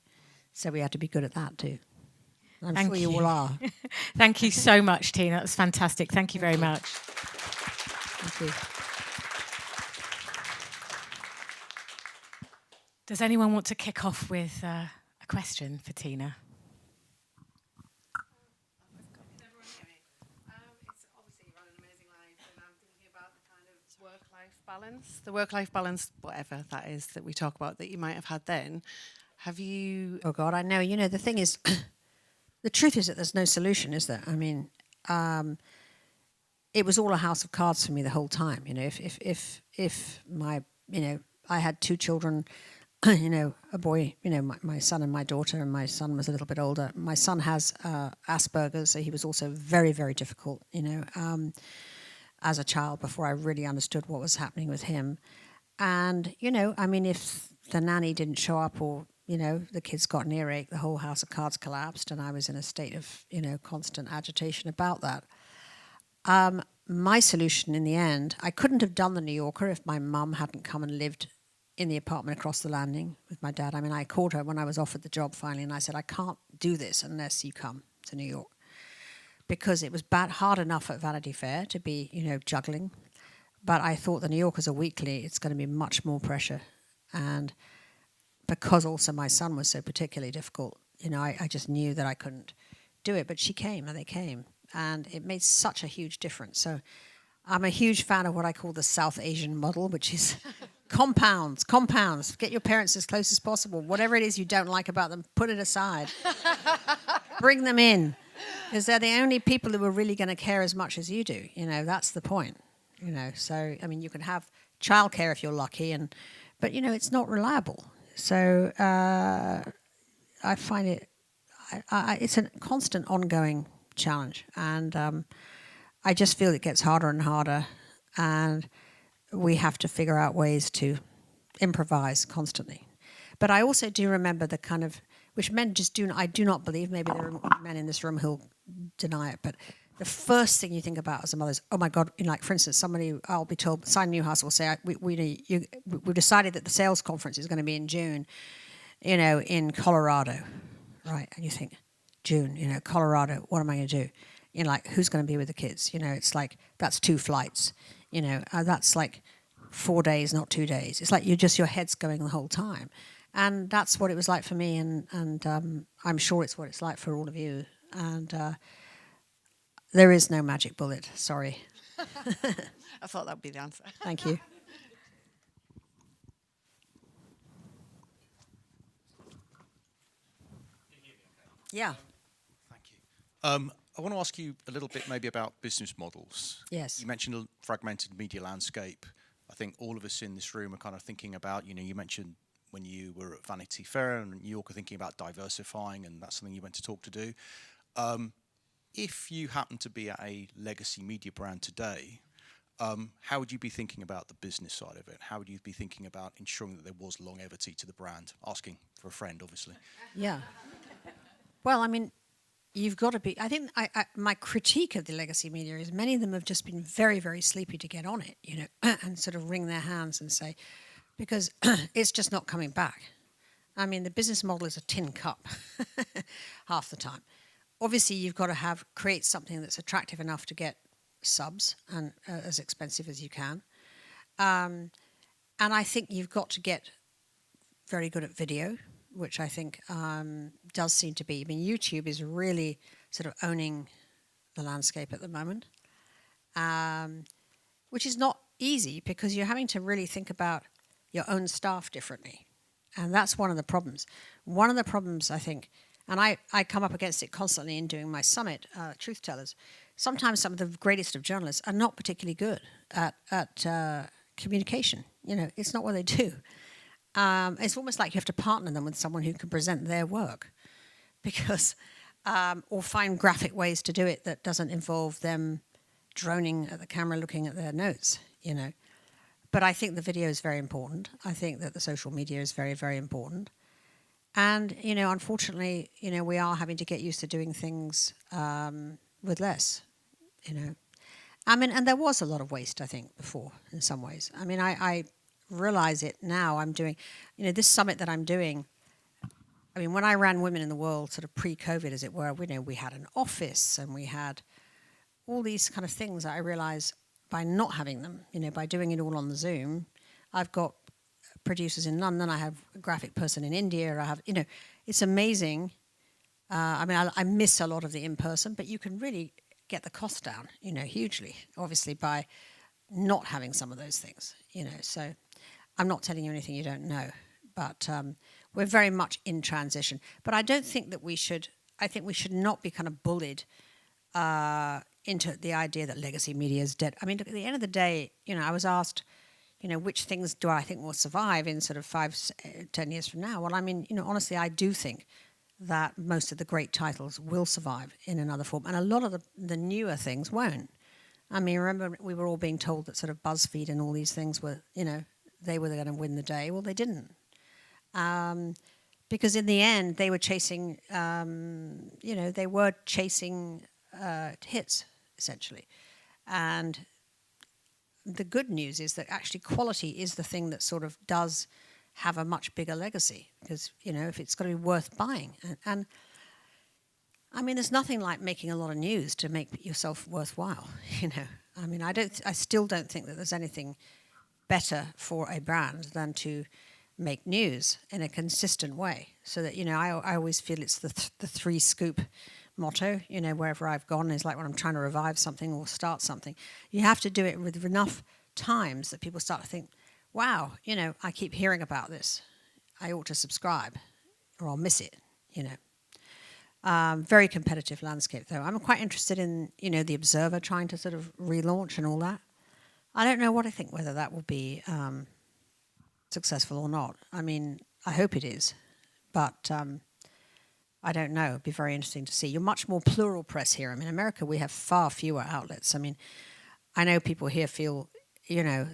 So we have to be good at that too. I'm sure you all are. Thank you so much, Tina. That was fantastic. Thank you very much. Thank you. Does anyone want to kick off with a question for Tina? It's obviously you run an amazing life, and I'm thinking about the kind of work-life balance, the work-life balance, whatever that is that we talk about that you might have had then, have you? Oh God, I know. You know, the thing is, the truth is that there's no solution, is there? I mean, it was all a house of cards for me the whole time. You know, if my, you know, I had two children, you know, a boy, you know, my son and my daughter, and my son was a little bit older. My son has Asperger's, so he was also very, very difficult, you know, as a child before I really understood what was happening with him. And, you know, I mean, if the nanny didn't show up or, you know, the kids got an earache, the whole house of cards collapsed, and I was in a state of, you know, constant agitation about that. My solution in the end, I couldn't have done the New Yorker if my mum hadn't come and lived in the apartment across the landing with my dad. I mean, I called her when I was offered the job finally, and I said, I can't do this unless you come to New York. Because it was hard enough at Vanity Fair to be, you know, juggling. But I thought the New Yorkers are weekly, it's going to be much more pressure. And because also my son was so particularly difficult, you know, I just knew that I couldn't do it. But she came, and they came. And it made such a huge difference. So I'm a huge fan of what I call the South Asian model, which is compounds. Get your parents as close as possible. Whatever it is you don't like about them, put it aside. Bring them in. Because they're the only people who are really going to care as much as you do. You know, that's the point. You know, so, I mean, you can have childcare if you're lucky, but, you know, it's not reliable. So I find it, it's a constant ongoing challenge. And I just feel it gets harder and harder. And we have to figure out ways to improvise constantly. But I also do remember the kind of, which men just do, I do not believe, maybe there are men in this room who'll deny it, but the first thing you think about as a mother is, oh my God, you know, like for instance, somebody, I'll be told, Simon Newhouse will say, we decided that the sales conference is going to be in June, you know, in Colorado, right? And you think, June, you know, Colorado, what am I going to do? You know, like, who's going to be with the kids? You know, it's like, that's 2 flights, you know, that's like 4 days, not 2 days. It's like your head's going the whole time. And that's what it was like for me, and I'm sure it's what it's like for all of you. And there is no magic bullet, sorry. I thought that would be the answer. Thank you. Yeah. Thank you. I want to ask you a little bit maybe about business models. Yes. You mentioned a fragmented media landscape. I think all of us in this room are kind of thinking about, you know, you mentioned when you were at Vanity Fair and New York are thinking about diversifying, and that's something you went to talk to do. If you happen to be at a legacy media brand today, how would you be thinking about the business side of it? How would you be thinking about ensuring that there was longevity to the brand? Asking for a friend, obviously. Yeah. Well, I mean, you've got to be, I think my critique of the legacy media is many of them have just been very, very sleepy to get on it, you know, and sort of wring their hands and say, because it's just not coming back. I mean, the business model is a tin cup half the time. Obviously, you've got to create something that's attractive enough to get subs and as expensive as you can. And I think you've got to get very good at video, which I think does seem to be. I mean, YouTube is really sort of owning the landscape at the moment, which is not easy because you're having to really think about your own staff differently. And that's one of the problems. One of the problems, I think, and I come up against it constantly in doing my summit, Truth Tellers, sometimes some of the greatest of journalists are not particularly good at communication. You know, it's not what they do. It's almost like you have to partner them with someone who can present their work, because or find graphic ways to do it that doesn't involve them droning at the camera looking at their notes, you know. But I think the video is very important. I think that the social media is very, very important. And, you know, unfortunately, you know, we are having to get used to doing things with less, you know. I mean, and there was a lot of waste, I think, before, in some ways. I mean, I realize it now. I'm doing, you know, this summit that I'm doing. I mean, when I ran Women in the World, sort of pre-COVID, as it were, you know, we had an office and we had all these kind of things that I realize by not having them, you know, by doing it all on the Zoom. I've got producers in London. I have a graphic person in India. I have, you know, it's amazing. I mean, I miss a lot of the in-person, but you can really get the cost down, you know, hugely, obviously, by not having some of those things, you know. So I'm not telling you anything you don't know, but we're very much in transition. But I don't think that we should. I think we should not be kind of bullied into the idea that legacy media is dead. I mean, look, at the end of the day, you know, I was asked, you know, which things do I think will survive in sort of 5-10 years from now? Well, I mean, you know, honestly, I do think that most of the great titles will survive in another form, and a lot of the newer things won't. I mean, remember we were all being told that sort of BuzzFeed and all these things were, you know, they were going to win the day. Well, they didn't. Because in the end, they were chasing, you know, they were chasing hits, essentially. And the good news is that actually quality is the thing that sort of does have a much bigger legacy, because, you know, if it's got to be worth buying. And I mean, there's nothing like making a lot of news to make yourself worthwhile, you know. I mean, I still don't think that there's anything better for a brand than to make news in a consistent way, so that, you know, I always feel it's the 3 scoop motto, you know, wherever I've gone, is like when I'm trying to revive something or start something, you have to do it with enough times that people start to think, wow, you know, I keep hearing about this, I ought to subscribe or I'll miss it, you know. Very competitive landscape, though. I'm quite interested in, you know, the Observer trying to sort of relaunch and all that. I don't know what I think, whether that will be successful or not. I mean, I hope it is, but I don't know. It'd be very interesting to see. You're much more plural press here. I mean, in America, we have far fewer outlets. I mean, I know people here feel, you know,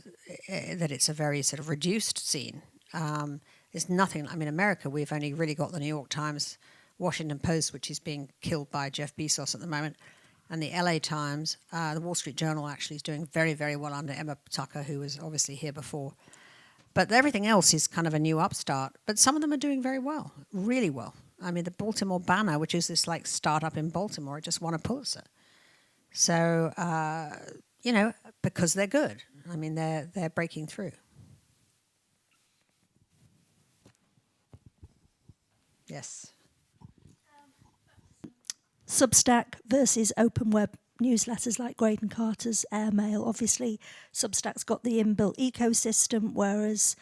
that it's a very sort of reduced scene. There's nothing. I mean, America, we've only really got the New York Times, Washington Post, which is being killed by Jeff Bezos at the moment, and the LA Times. The Wall Street Journal actually is doing very, very well under Emma Tucker, who was obviously here before. But everything else is kind of a new upstart. But some of them are doing very well, really well. I mean, the Baltimore Banner, which is this like startup in Baltimore, it just won a Pulitzer. So, you know, because they're good. I mean, they're breaking through. Yes. Substack versus open web newsletters like Graydon Carter's Airmail. Obviously, Substack's got the inbuilt ecosystem, whereas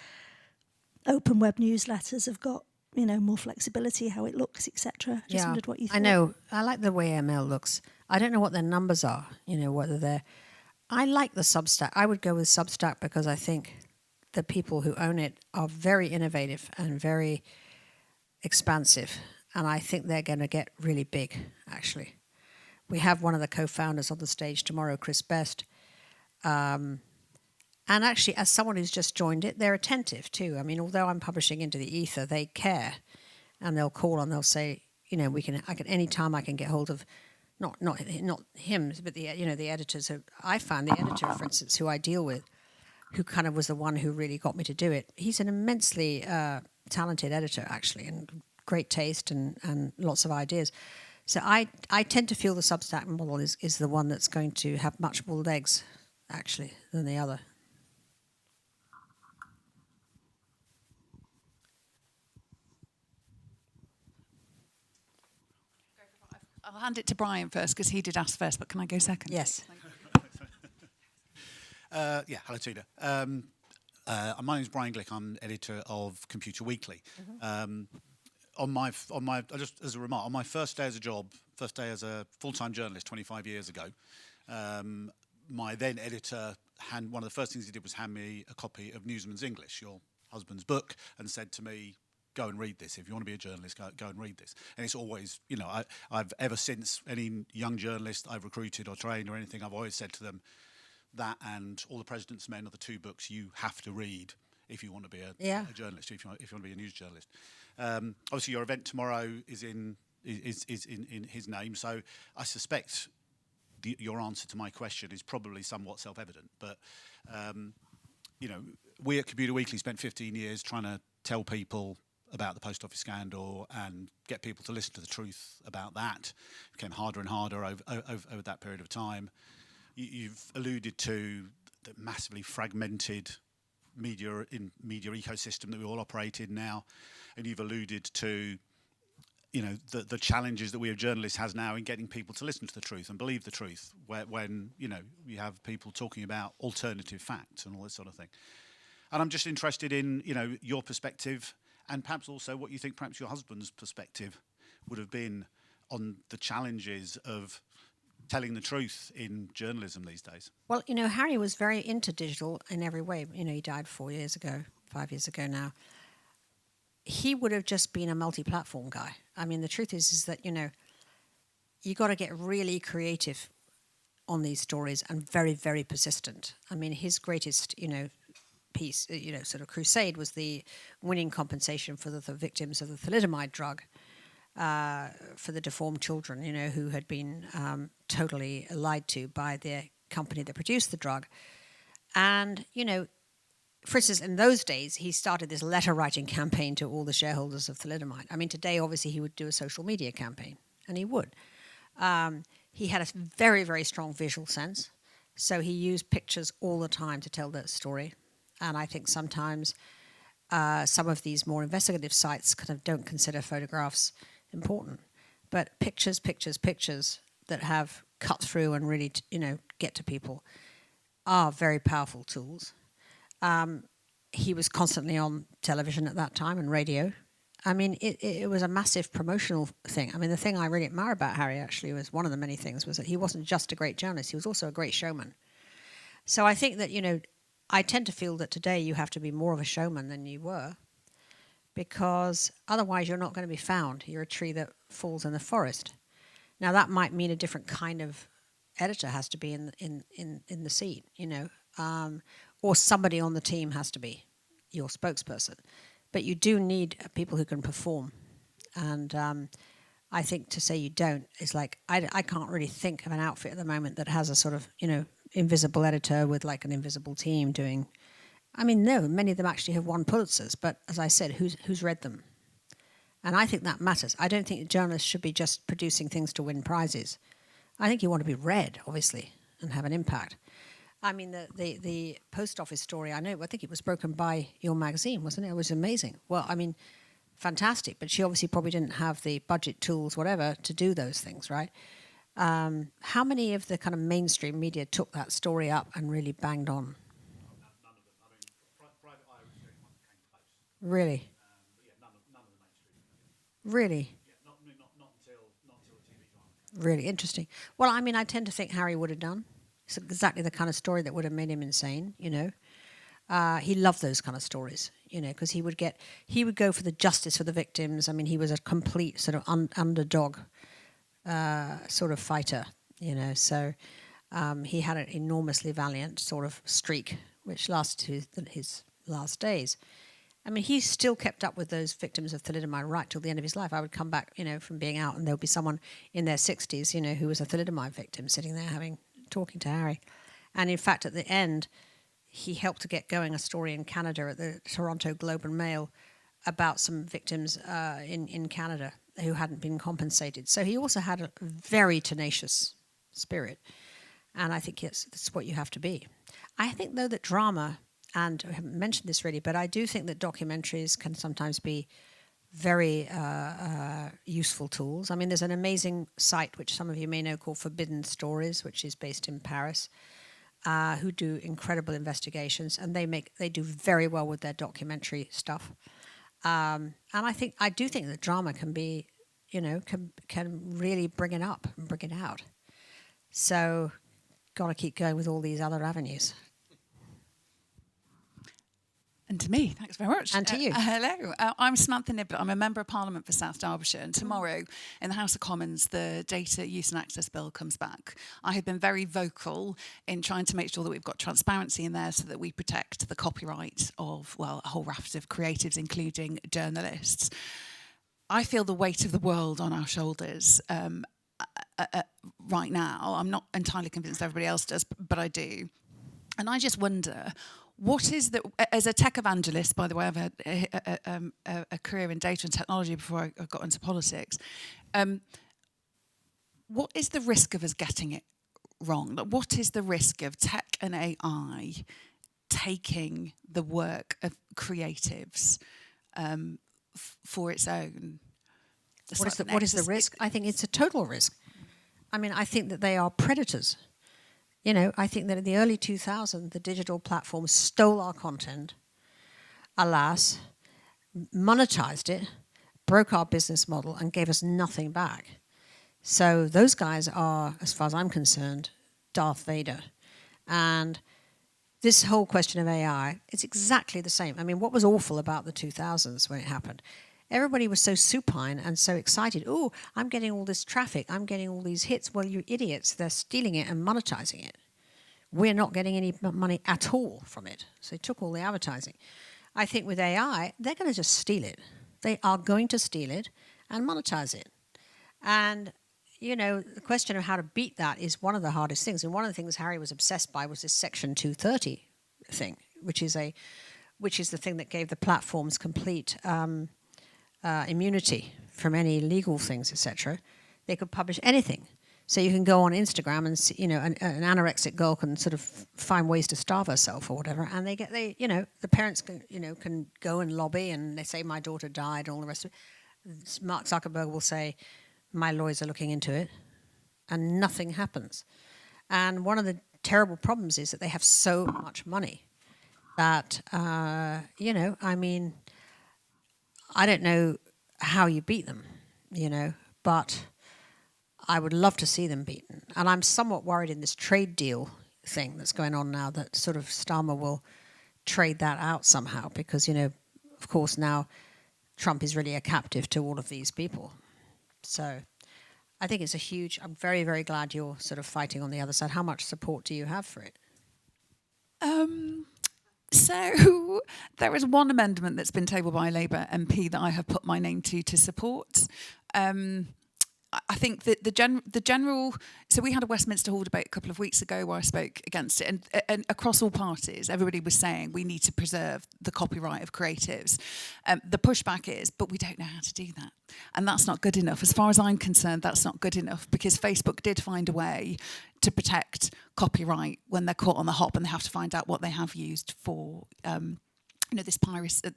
open web newsletters have got, you know, more flexibility, how it looks, etc. Just wondered what you thought. I know. I like the way Airmail looks. I don't know what their numbers are, you know, whether they're... I like the Substack. I would go with Substack because I think the people who own it are very innovative and very expansive. And I think they're going to get really big, actually. We have one of the co-founders on the stage tomorrow, Chris Best. And actually, as someone who's just joined it, they're attentive too. I mean, although I'm publishing into the ether, they care. And they'll call and they'll say, you know, anytime I can get hold of, not him, but the editors. I found the editor, for instance, who I deal with, who kind of was the one who really got me to do it. He's an immensely talented editor, actually, and great taste and lots of ideas. So I tend to feel the Substack model is the one that's going to have much more legs, actually, than the other. I'll hand it to Brian first because he did ask first, but can I go second? Yes. Yeah, hello Tina. My name is Brian Glick. I'm editor of Computer Weekly. Just as a remark, on my first day as a full-time journalist 25 years ago, my then editor, one of the first things he did was hand me a copy of Newsman's English, your husband's book, and said to me, go and read this. If you want to be a journalist, go and read this. And it's always, you know, I've ever since, any young journalist I've recruited or trained or anything, I've always said to them, that and All the President's Men are the 2 books you have to read if you want to be a journalist, if you want to be a news journalist. Obviously, your event tomorrow is in his name, so I suspect your answer to my question is probably somewhat self-evident. But you know, we at Computer Weekly spent 15 years trying to tell people about the post office scandal and get people to listen to the truth about that. It became harder and harder over that period of time. You've alluded to the massively fragmented media ecosystem that we all operate in now, and you've alluded to the challenges that we as journalists has now in getting people to listen to the truth and believe the truth, when you have people talking about alternative facts and all this sort of thing. And I'm just interested in your perspective, and perhaps also what you think perhaps your husband's perspective would have been on the challenges of telling the truth in journalism these days. Well, Harry was very into digital in every way. He died 5 years ago now. He would have just been a multi-platform guy. I mean, the truth is that, you got to get really creative on these stories and very, very persistent. I mean, his greatest, piece, sort of crusade was the winning compensation for the victims of the thalidomide drug, for the deformed children, who had been totally lied to by the company that produced the drug. And, for instance, in those days, he started this letter-writing campaign to all the shareholders of thalidomide. I mean, today, obviously, he would do a social media campaign, and he would. He had a very, very strong visual sense, so he used pictures all the time to tell that story. And I think sometimes some of these more investigative sites kind of don't consider photographs important. But pictures that have cut through and really, get to people are very powerful tools. He was constantly on television at that time and radio. I mean, it was a massive promotional thing. I mean, the thing I really admire about Harry, actually, was one of the many things, was that he wasn't just a great journalist, he was also a great showman. So I think that, I tend to feel that today you have to be more of a showman than you were, because otherwise you're not going to be found. You're a tree that falls in the forest. Now, that might mean a different kind of editor has to be in the seat, or somebody on the team has to be your spokesperson. But you do need people who can perform. And I think to say you don't is like, I can't really think of an outfit at the moment that has a sort of, invisible editor with like an invisible team doing. I mean, no, many of them actually have won Pulitzers, but as I said, who's read them? And I think that matters. I don't think journalists should be just producing things to win prizes. I think you want to be read, obviously, and have an impact. I mean, the post office story, I think it was broken by your magazine, wasn't it? It was amazing. Well, I mean, fantastic, but she obviously probably didn't have the budget, tools, whatever, to do those things, right? How many of the kind of mainstream media took that story up and really banged on? None of them. I mean, Private Eye was the only one that came close. Really? None of the mainstream media. Really? Yeah, not until the TV drama came. Really interesting. Well, I mean, I tend to think Harry would have done. It's exactly the kind of story that would have made him insane, He loved those kind of stories, because he would go for the justice for the victims. I mean, he was a complete sort of underdog sort of fighter, So he had an enormously valiant sort of streak, which lasted his last days. I mean, he still kept up with those victims of thalidomide right till the end of his life. I would come back, from being out, and there would be someone in their 60s, who was a thalidomide victim sitting there talking to Harry. And in fact, at the end, he helped to get going a story in Canada at the Toronto Globe and Mail about some victims in Canada who hadn't been compensated. So he also had a very tenacious spirit. And I think that's what you have to be. I think, though, that drama, and I haven't mentioned this really, but I do think that documentaries can sometimes be very useful tools. I mean, there's an amazing site, which some of you may know, called Forbidden Stories, which is based in Paris, who do incredible investigations, and they do very well with their documentary stuff. And I do think that drama can be, can really bring it up and bring it out. So, got to keep going with all these other avenues. And to me, thanks very much. And to you. Hello, I'm Samantha Niblett. I'm a Member of Parliament for South Derbyshire. And tomorrow in the House of Commons, the Data Use and Access Bill comes back. I have been very vocal in trying to make sure that we've got transparency in there so that we protect the copyright of, a whole raft of creatives, including journalists. I feel the weight of the world on our shoulders right now. I'm not entirely convinced everybody else does, but I do. And I just wonder, what is the, as a tech evangelist, by the way, I've had a career in data and technology before I got into politics. What is the risk of us getting it wrong? What is the risk of tech and AI taking the work of creatives for its own? What is the risk? I think it's a total risk. I mean, I think that they are predators. You know, I think that in the early 2000s, the digital platforms stole our content, alas, monetized it, broke our business model, and gave us nothing back. So those guys are, as far as I'm concerned, Darth Vader. And this whole question of AI, it's exactly the same. I mean, what was awful about the 2000s when it happened? Everybody was so supine and so excited. Oh, I'm getting all this traffic. I'm getting all these hits. Well, you idiots, they're stealing it and monetizing it. We're not getting any money at all from it. So they took all the advertising. I think with AI, they're going to just steal it. They are going to steal it and monetize it. And, you know, the question of how to beat that is one of the hardest things. And one of the things Harry was obsessed by was this Section 230 thing, which is the thing that gave the platforms complete immunity from any legal things, etc. They could publish anything. So you can go on Instagram and see, you know, an anorexic girl can sort of find ways to starve herself or whatever, and the parents can go and lobby and they say my daughter died and all the rest of it. Mark Zuckerberg will say my lawyers are looking into it, and nothing happens. And one of the terrible problems is that they have so much money that I mean, I don't know how you beat them, but I would love to see them beaten. And I'm somewhat worried in this trade deal thing that's going on now that sort of Starmer will trade that out somehow because, of course, now Trump is really a captive to all of these people. So I think it's I'm very, very glad you're sort of fighting on the other side. How much support do you have for it? So there is one amendment that's been tabled by a Labour MP that I have put my name to support. I think that the general. So we had a Westminster Hall debate a couple of weeks ago where I spoke against it, and across all parties, everybody was saying we need to preserve the copyright of creatives. The pushback is, but we don't know how to do that, and that's not good enough. As far as I'm concerned, that's not good enough because Facebook did find a way to protect copyright when they're caught on the hop and they have to find out what they have used for. This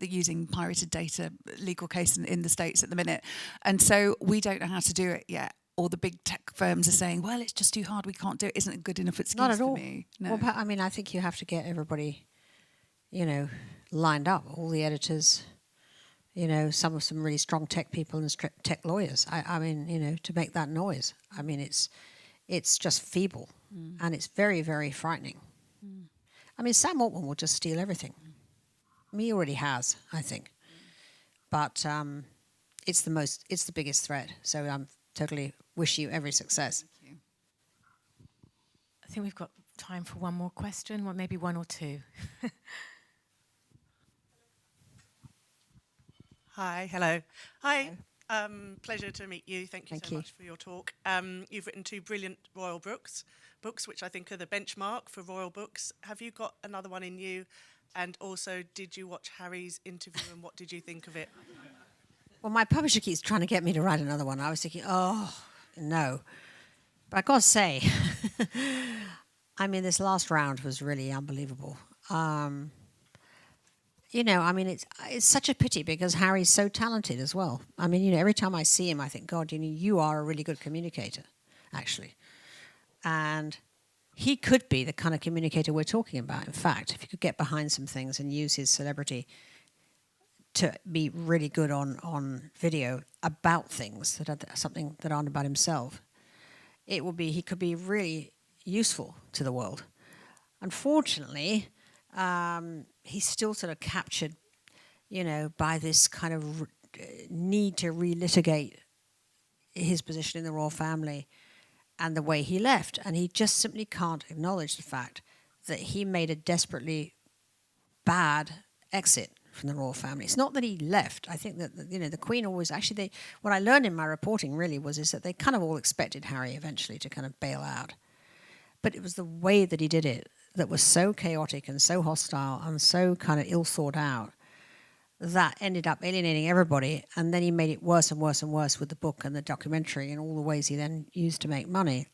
using pirated data legal case in the States at the minute. And so we don't know how to do it yet. Or the big tech firms are saying, well, it's just too hard, we can't do it. Isn't a good enough excuse Not at all. for me. No. Well, I mean, I think you have to get everybody, lined up. All the editors, some really strong tech people and tech lawyers. I mean, to make that noise. I mean, it's just feeble. And it's very, very frightening. I mean, Sam Altman will just steal everything. He already has, I think, but it's the biggest threat. So I'm totally wish you every success. Thank you. I think we've got time for one more question, or maybe one or two. Hi, hello. Hi, pleasure to meet you. Thank you Thank so you. much for your talk. You've written 2 brilliant royal books, which I think are the benchmark for royal books. Have you got another one in you? And also, did you watch Harry's interview and what did you think of it? Well, my publisher keeps trying to get me to write another one. I was thinking, oh, no. But I got to say, I mean, this last round was really unbelievable. I mean, it's such a pity because Harry's so talented as well. I mean, every time I see him, I think, God, you are a really good communicator, actually. And he could be the kind of communicator we're talking about. In fact, if he could get behind some things and use his celebrity to be really good on video about things that are something that aren't about himself, he could be really useful to the world. Unfortunately, he's still sort of captured, by this kind of need to relitigate his position in the royal family and the way he left. And he just simply can't acknowledge the fact that he made a desperately bad exit from the royal family. It's not that he left. I think that, the Queen always, actually, what I learned in my reporting really is that they kind of all expected Harry eventually to kind of bail out. But it was the way that he did it that was so chaotic and so hostile and so kind of ill thought out that ended up alienating everybody, and then he made it worse and worse and worse with the book and the documentary and all the ways he then used to make money.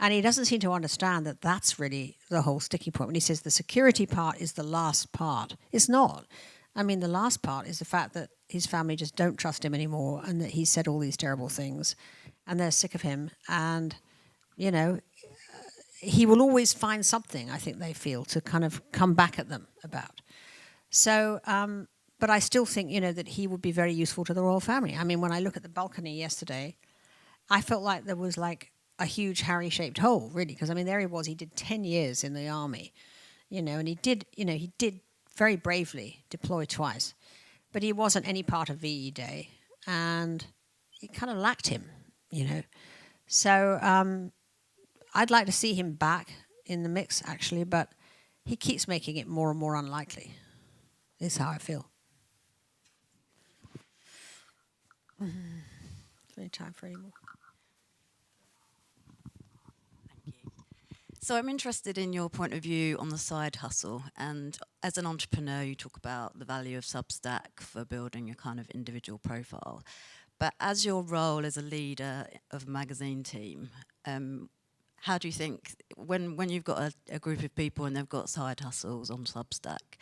And he doesn't seem to understand that that's really the whole sticking point. When he says the security part is the last part, it's not. I mean, the last part is the fact that his family just don't trust him anymore, and that he said all these terrible things, and they're sick of him. And, you know, he will always find something, I think they feel, to kind of come back at them about. So, but I still think, you know, that he would be very useful to the royal family. I mean, when I look at the balcony yesterday, I felt like there was like a huge Harry-shaped hole, really, because I mean, there he was. He did 10 years in the army, you know, and he did very bravely deploy twice, but he wasn't any part of VE Day, and it kind of lacked him, you know. So I'd like to see him back in the mix, actually, but he keeps making it more and more unlikely. Is how I feel. Any time for any more? So I'm interested in your point of view on the side hustle. And as an entrepreneur, you talk about the value of Substack for building your kind of individual profile. But as your role as a leader of a magazine team, how do you think, when you've got a group of people and they've got side hustles on Substack,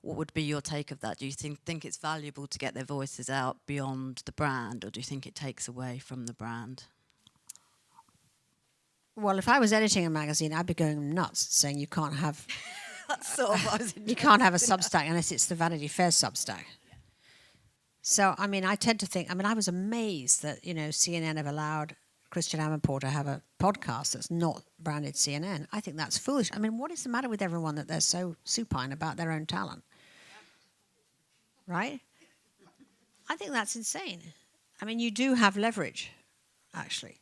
what would be your take of that? Do you think it's valuable to get their voices out beyond the brand, or do you think it takes away from the brand? Well, if I was editing a magazine, I'd be going nuts, saying you can't have That's sort of what I was you can't have a Substack unless it's the Vanity Fair Substack. So, I mean, I tend to think, I mean, I was amazed that, you know, CNN have allowed Christian Amanpour to have a podcast that's not branded CNN. I think that's foolish. I mean, what is the matter with everyone that they're so supine about their own talent? Right? I think that's insane. I mean, you do have leverage, actually.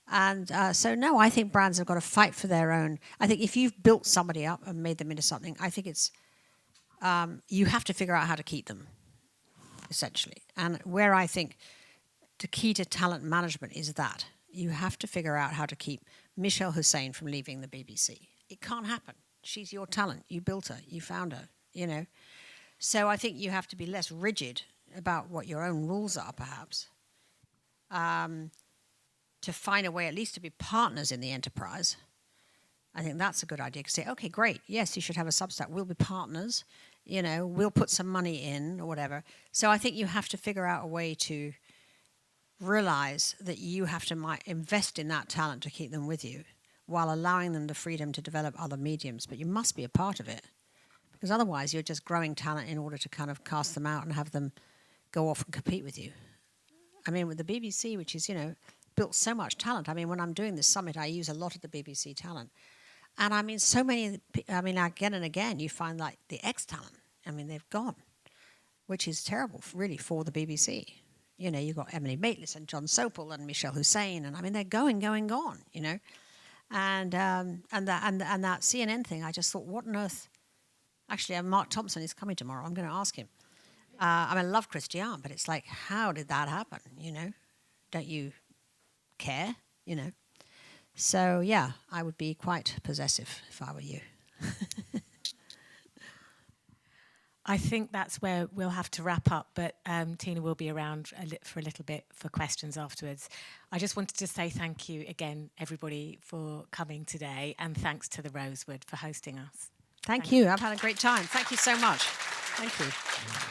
And so, no, I think brands have got to fight for their own. I think if you've built somebody up and made them into something, I think it's, you have to figure out how to keep them, essentially. And where I think the key to talent management is that you have to figure out how to keep Michelle Hussein from leaving the BBC. It can't happen. She's your talent. You built her. You found her, you know. So I think you have to be less rigid about what your own rules are, perhaps, to find a way at least to be partners in the enterprise. I think that's a good idea. To say, okay, great, yes, you should have a Substack. We'll be partners, you know, we'll put some money in or whatever. So I think you have to figure out a way to realize that you have to invest in that talent to keep them with you while allowing them the freedom to develop other mediums. But you must be a part of it, because otherwise you're just growing talent in order to kind of cast them out and have them go off and compete with you. I mean, with the BBC, which is, you know, built so much talent. I mean, when I'm doing this summit, I use a lot of the BBC talent. And I mean, so many, I mean, again and again, you find like the ex-talent. I mean, they've gone, which is terrible, really, for the BBC. You know, you've got Emily Maitlis and John Sopel and Michelle Hussein, and I mean, they're going, gone, you know. And that CNN thing, I just thought, what on earth? Actually, Mark Thompson is coming tomorrow. I'm going to ask him. I mean, I love Christian, but it's like, how did that happen, you know? Don't you care, you know? So, yeah, I would be quite possessive if I were you. I think that's where we'll have to wrap up, but Tina will be around for a little bit for questions afterwards. I just wanted to say thank you again, everybody, for coming today, and thanks to the Rosewood for hosting us. Thank you. I've had a great time. Thank you so much. Thank you.